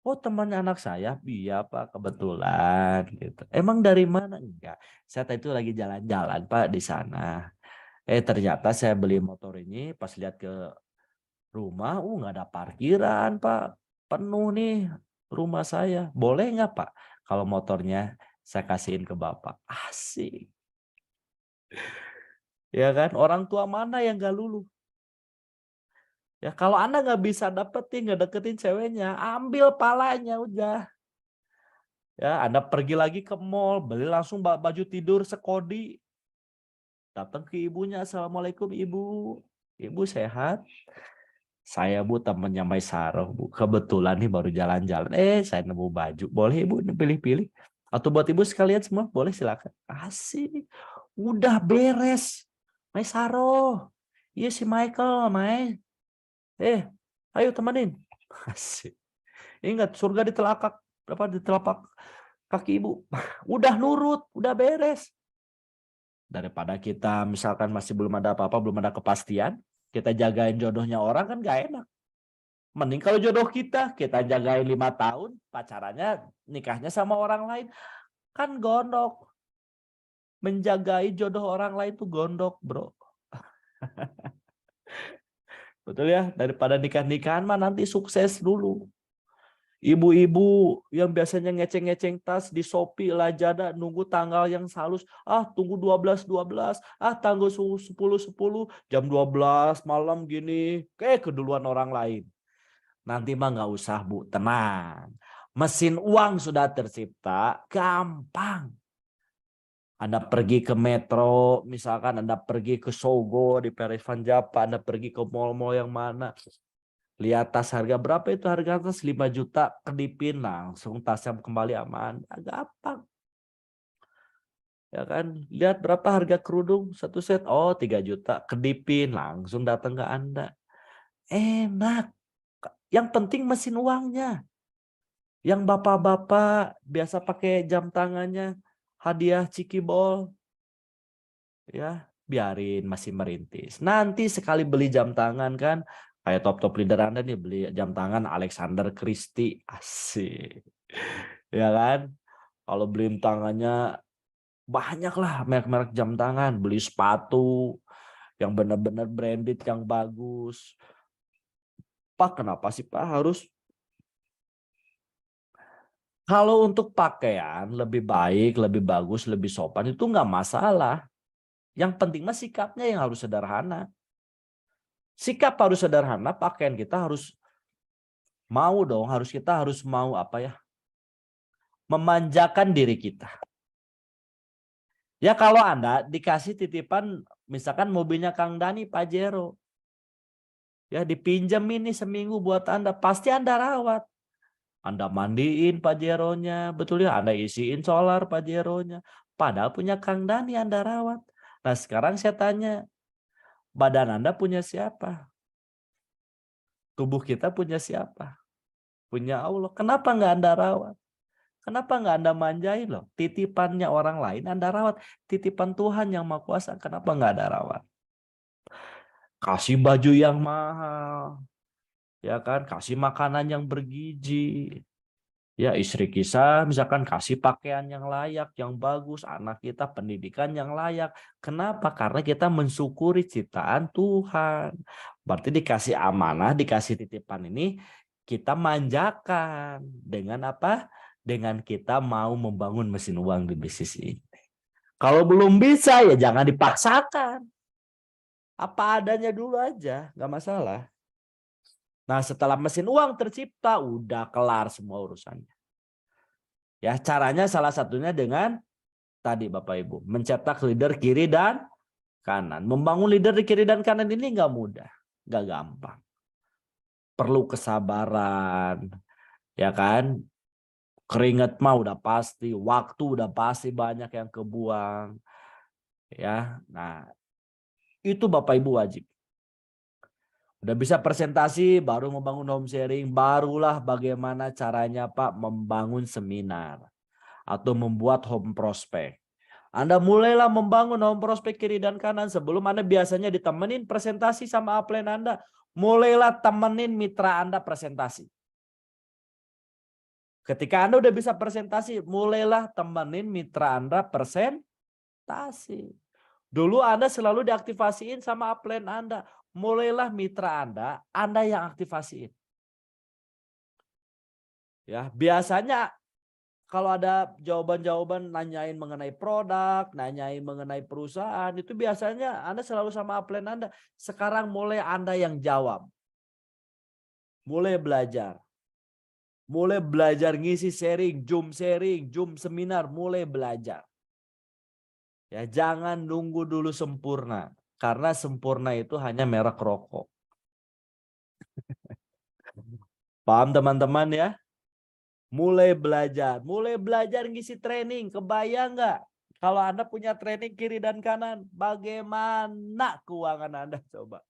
Oh temannya anak saya, iya Pak kebetulan gitu. Emang dari mana? Enggak, saya tadi itu lagi jalan-jalan Pak di sana. Ternyata saya beli motor ini pas lihat ke rumah, nggak ada parkiran Pak, penuh nih rumah saya. Boleh nggak Pak kalau motornya saya kasihin ke Bapak? Asik, ya kan? Orang tua mana yang gak luluh? Ya kalau Anda nggak bisa dapetin, nggak deketin ceweknya, ambil palanya udah. Ya, Anda pergi lagi ke mall, beli langsung baju tidur sekodi. Datang ke ibunya, Assalamualaikum Ibu. Ibu sehat? Saya Bu temannya Maisaroh Bu. Kebetulan nih baru jalan-jalan. Saya nemu baju. Boleh Ibu pilih-pilih? Atau buat Ibu sekalian semua? Boleh silakan. Asik. Udah beres. Maisaroh. Iya si Michael, Mai. Ayo temenin. Asik. Ingat surga di telapak kaki Ibu. Udah nurut, udah beres. Daripada kita misalkan masih belum ada apa-apa, belum ada kepastian, kita jagain jodohnya orang kan gak enak. Mending kalau jodoh kita jagain 5 tahun, pacarannya, nikahnya sama orang lain. Kan gondok. Menjagai jodoh orang lain tuh gondok, bro. Betul ya? Daripada nikah-nikahan mah nanti sukses dulu. Ibu-ibu yang biasanya ngeceng-ngeceng tas di Shopee, Lazada, nunggu tanggal yang halus. Tunggu 12-12. Tanggal 10-10, jam 12 malam gini. Keduluan orang lain. Nanti mah nggak usah Bu, tenang. Mesin uang sudah tercipta, gampang. Anda pergi ke Metro, misalkan Anda pergi ke Sogo di Perivan Japa, Anda pergi ke mall-mall yang mana. Lihat tas harga berapa itu, harga tas 5 juta, kedipin langsung tasnya kembali aman. Gampang. Ya kan? Lihat berapa harga kerudung satu set, 3 juta, kedipin langsung datang ke Anda. Enak. Yang penting mesin uangnya. Yang bapak-bapak biasa pakai jam tangannya, hadiah Cikibol, ya biarin masih merintis. Nanti sekali beli jam tangan kan, kayak top-top leader Anda nih beli jam tangan Alexander Christie, asik. Ya kan? Kalau beli tangannya banyak lah merek-merek jam tangan, beli sepatu, yang benar-benar branded, yang bagus. Pak, kenapa sih Pak harus? Kalau untuk pakaian lebih baik, lebih bagus, lebih sopan itu nggak masalah. Yang penting mah sikapnya yang harus sederhana. Sikap harus sederhana, pakaian kita harus mau dong, kita harus mau apa ya? Memanjakan diri kita. Ya kalau Anda dikasih titipan misalkan mobilnya Kang Dani Pajero. Ya dipinjam ini seminggu buat Anda, pasti Anda rawat. Anda mandiin Pajeronya, betul ya? Anda isiin solar Pajeronya. Padahal punya Kang Dani Anda rawat. Nah sekarang saya tanya, badan Anda punya siapa? Tubuh kita punya siapa? Punya Allah. Kenapa nggak Anda rawat? Kenapa nggak Anda manjain loh? Titipannya orang lain Anda rawat. Titipan Tuhan yang Maha Kuasa, kenapa nggak Anda rawat? Kasih baju yang mahal. Ya kan? Kasih makanan yang bergizi. Ya istri kita misalkan kasih pakaian yang layak, yang bagus. Anak kita pendidikan yang layak. Kenapa? Karena kita mensyukuri ciptaan Tuhan. Berarti dikasih amanah, dikasih titipan ini, kita manjakan. Dengan apa? Dengan kita mau membangun mesin uang di bisnis ini. Kalau belum bisa ya jangan dipaksakan. Apa adanya dulu aja, nggak masalah. Nah setelah mesin uang tercipta, udah kelar semua urusannya. Ya caranya salah satunya dengan tadi Bapak Ibu, mencetak leader kiri dan kanan. Membangun leader di kiri dan kanan ini nggak mudah, nggak gampang. Perlu kesabaran, ya kan? Keringat mah udah pasti, waktu udah pasti banyak yang kebuang. Ya, nah itu Bapak Ibu wajib. Udah bisa presentasi, baru membangun home sharing, barulah bagaimana caranya Pak membangun seminar atau membuat home prospect. Anda mulailah membangun home prospect kiri dan kanan sebelum Anda biasanya ditemenin presentasi sama upline Anda. Mulailah temenin mitra Anda presentasi. Ketika Anda udah bisa presentasi, mulailah temenin mitra Anda presentasi. Dulu Anda selalu diaktifasiin sama upline Anda. Mulailah mitra Anda yang aktifasiin. Ya, biasanya kalau ada jawaban-jawaban nanyain mengenai produk, nanyain mengenai perusahaan, itu biasanya Anda selalu sama upline Anda. Sekarang mulai Anda yang jawab. Mulai belajar. Mulai belajar ngisi sharing, Zoom seminar, mulai belajar. Ya, jangan nunggu dulu sempurna. Karena sempurna itu hanya merek rokok. Paham teman-teman ya? Mulai belajar ngisi training. Kebayang nggak? Kalau Anda punya training kiri dan kanan, bagaimana keuangan Anda coba?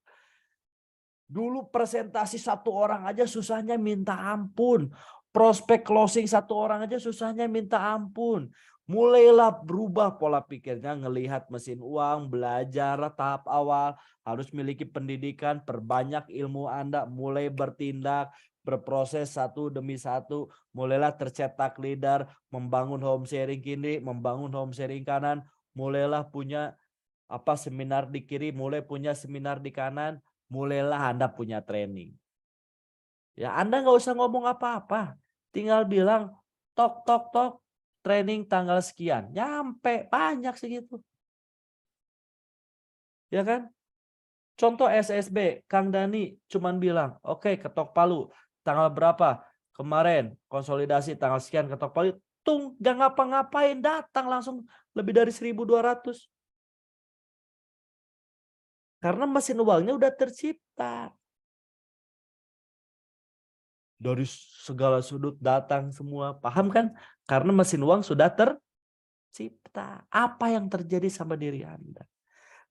Dulu presentasi satu orang aja susahnya minta ampun. Prospek closing satu orang aja susahnya minta ampun. Mulailah berubah pola pikirnya, ngelihat mesin uang, belajar tahap awal, harus miliki pendidikan, perbanyak ilmu Anda, mulai bertindak, berproses satu demi satu, mulailah tercetak leader, membangun home sharing kiri, membangun home sharing kanan, mulailah punya seminar di kiri, mulai punya seminar di kanan, mulailah Anda punya training. Ya, Anda nggak usah ngomong apa-apa, tinggal bilang tok tok tok training tanggal sekian, nyampe banyak segitu. Ya kan? Contoh SSB, Kang Dani cuman bilang, oke, ketok palu tanggal berapa? Kemarin konsolidasi tanggal sekian ketok palu, tung gak ngapa-ngapain datang langsung lebih dari 1.200. Karena mesin uangnya udah tercipta. Dari segala sudut datang semua. Paham kan? Karena mesin uang sudah tercipta. Apa yang terjadi sama diri Anda?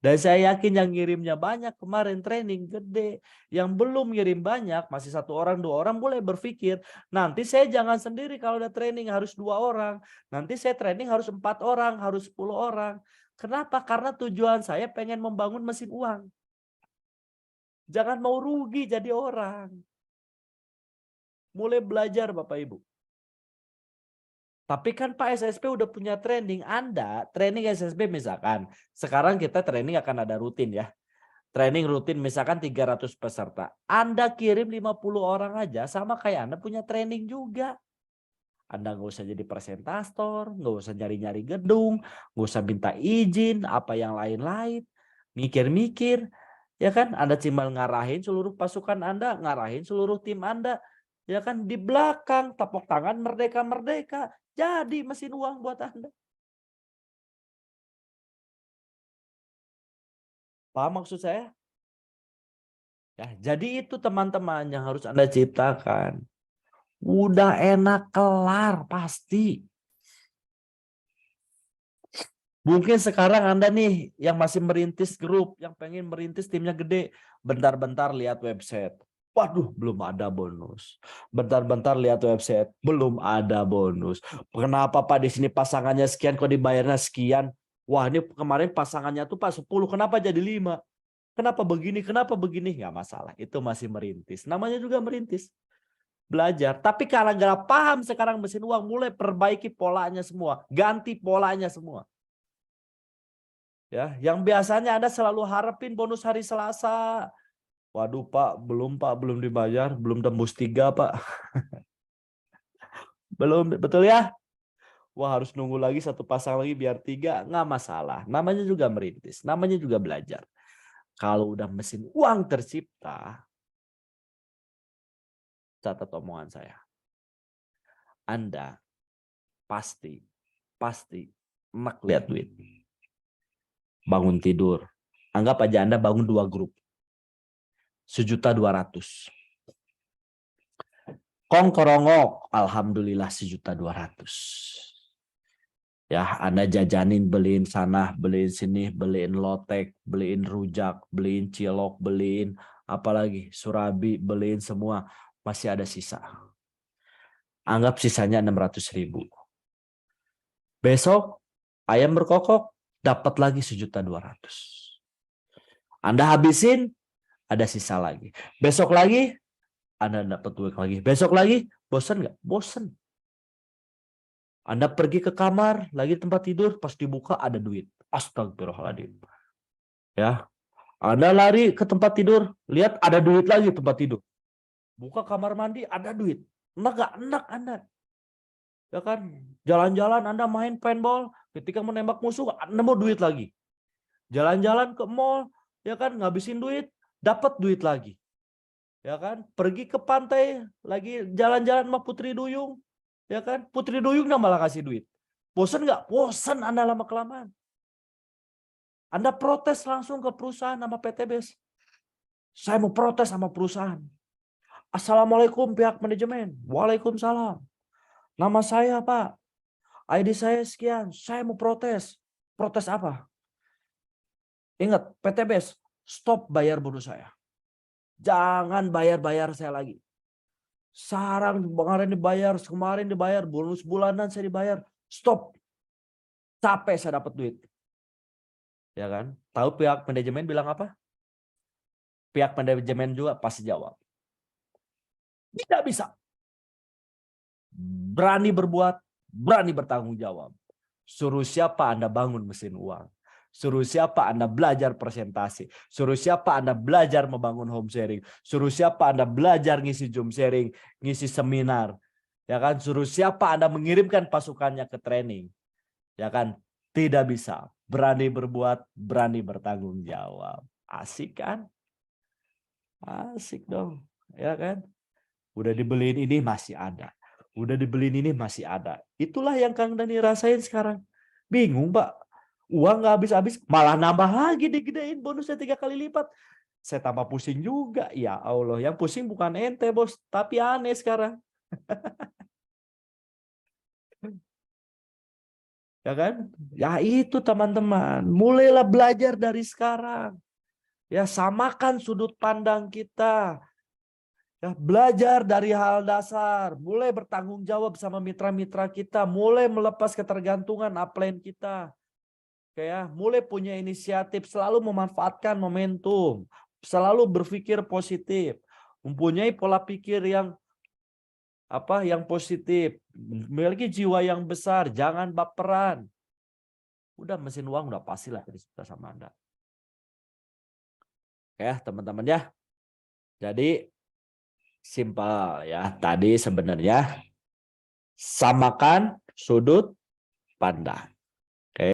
Dan saya yakin yang ngirimnya banyak kemarin training gede. Yang belum ngirim banyak, masih 1 orang, 2 orang, boleh berpikir. Nanti saya jangan sendiri kalau udah training harus 2 orang. Nanti saya training harus 4 orang, harus 10 orang. Kenapa? Karena tujuan saya pengen membangun mesin uang. Jangan mau rugi jadi orang. Mulai belajar Bapak Ibu. Tapi kan Pak SSP udah punya training. Anda training SSP misalkan. Sekarang kita training akan ada rutin ya. Training rutin misalkan 300 peserta. Anda kirim 50 orang aja sama kayak Anda punya training juga. Anda nggak usah jadi presentator, nggak usah nyari-nyari gedung, nggak usah minta izin, apa yang lain-lain. Mikir-mikir, ya kan? Anda cuma ngarahin seluruh pasukan Anda, ngarahin seluruh tim Anda. Ya kan? Di belakang, tepuk tangan merdeka-merdeka. Jadi mesin uang buat Anda. Paham maksud saya? Ya, jadi itu teman-teman yang harus Anda ciptakan. Udah enak kelar pasti. Mungkin sekarang Anda nih yang masih merintis grup, yang pengen merintis timnya gede, bentar-bentar lihat website. Waduh, belum ada bonus. Bentar-bentar lihat website, belum ada bonus. Kenapa Pak di sini pasangannya sekian kok dibayarnya sekian? Wah, ini kemarin pasangannya tuh Pak 10, kenapa jadi 5? Kenapa begini? Kenapa begini? Nggak masalah, itu masih merintis. Namanya juga merintis. Belajar. Tapi karena nggak paham sekarang mesin uang, mulai perbaiki polanya semua. Ganti polanya semua. Ya, yang biasanya Anda selalu harapin bonus hari Selasa. Waduh Pak, belum dibayar, belum tembus 3 Pak. Belum, betul ya? Wah harus nunggu lagi satu pasang lagi biar 3, nggak masalah. Namanya juga merintis, namanya juga belajar. Kalau udah mesin uang tercipta, catat omongan saya. Anda pasti enak lihat duit. Bangun tidur. Anggap aja Anda bangun 2 grup. 1.200.000. Kongkorongok, alhamdulillah 1.200.000. Ya, Anda jajanin, beliin sana, beliin sini, beliin lotek, beliin rujak, beliin cilok, beliin apalagi surabi, beliin semua, masih ada sisa. Anggap sisanya 600.000. Besok ayam berkokok, dapat lagi 1.200.000. Anda habisin, ada sisa lagi. Besok lagi, Anda dapat duit lagi. Besok lagi, bosan nggak? Bosan. Anda pergi ke kamar, lagi tempat tidur, pas dibuka ada duit. Astagfirullahaladzim. Ya, Anda lari ke tempat tidur, lihat ada duit lagi tempat tidur. Buka kamar mandi, ada duit. Enak gak? Enak Anda. Ya kan? Jalan-jalan Anda main paintball, ketika menembak musuh, nemu duit lagi. Jalan-jalan ke mall, ya kan? Ngabisin duit, dapat duit lagi. Ya kan? Pergi ke pantai, lagi jalan-jalan sama Putri Duyung. Ya kan? Putri Duyung malah kasih duit. Bosan nggak? Bosan Anda lama-kelamaan. Anda protes langsung ke perusahaan sama PTBS. Saya mau protes sama perusahaan. Assalamualaikum pihak manajemen. Waalaikumsalam. Nama saya Pak. ID saya sekian. Saya mau protes. Protes apa? Ingat, PTBS, stop bayar bonus saya. Jangan bayar-bayar saya lagi. Sarang kemarin dibayar, bonus bulanan saya dibayar. Stop. Capek saya dapat duit. Ya kan? Tahu pihak manajemen bilang apa? Pihak manajemen juga pasti jawab. Tidak bisa. Berani berbuat, berani bertanggung jawab. Suruh siapa Anda bangun mesin uang. Suruh siapa Anda belajar presentasi. Suruh siapa Anda belajar membangun home sharing. Suruh siapa Anda belajar ngisi Zoom sharing, ngisi seminar. Ya kan? Suruh siapa Anda mengirimkan pasukannya ke training. Ya kan? Tidak bisa. Berani berbuat, berani bertanggung jawab. Asik kan? Asik dong. Ya kan? Udah dibeliin ini masih ada. Udah dibeliin ini masih ada. Itulah yang Kang Dani rasain sekarang. Bingung Pak. Uang nggak habis-habis, malah nambah lagi digedein bonusnya 3 kali lipat. Saya tambah pusing juga. Ya Allah, yang pusing bukan ente bos, tapi aneh sekarang. Ya kan? Ya itu teman-teman. Mulailah belajar dari sekarang. Ya samakan sudut pandang kita. Ya, belajar dari hal dasar, mulai bertanggung jawab sama mitra-mitra kita, mulai melepas ketergantungan upline kita. Ya, mulai punya inisiatif, selalu memanfaatkan momentum, selalu berpikir positif, mempunyai pola pikir yang yang positif, memiliki jiwa yang besar, jangan baperan. Udah mesin uang udah pastilah kita sama Anda. Ya, teman-teman ya. Jadi simpel ya. Tadi sebenarnya samakan sudut pandang.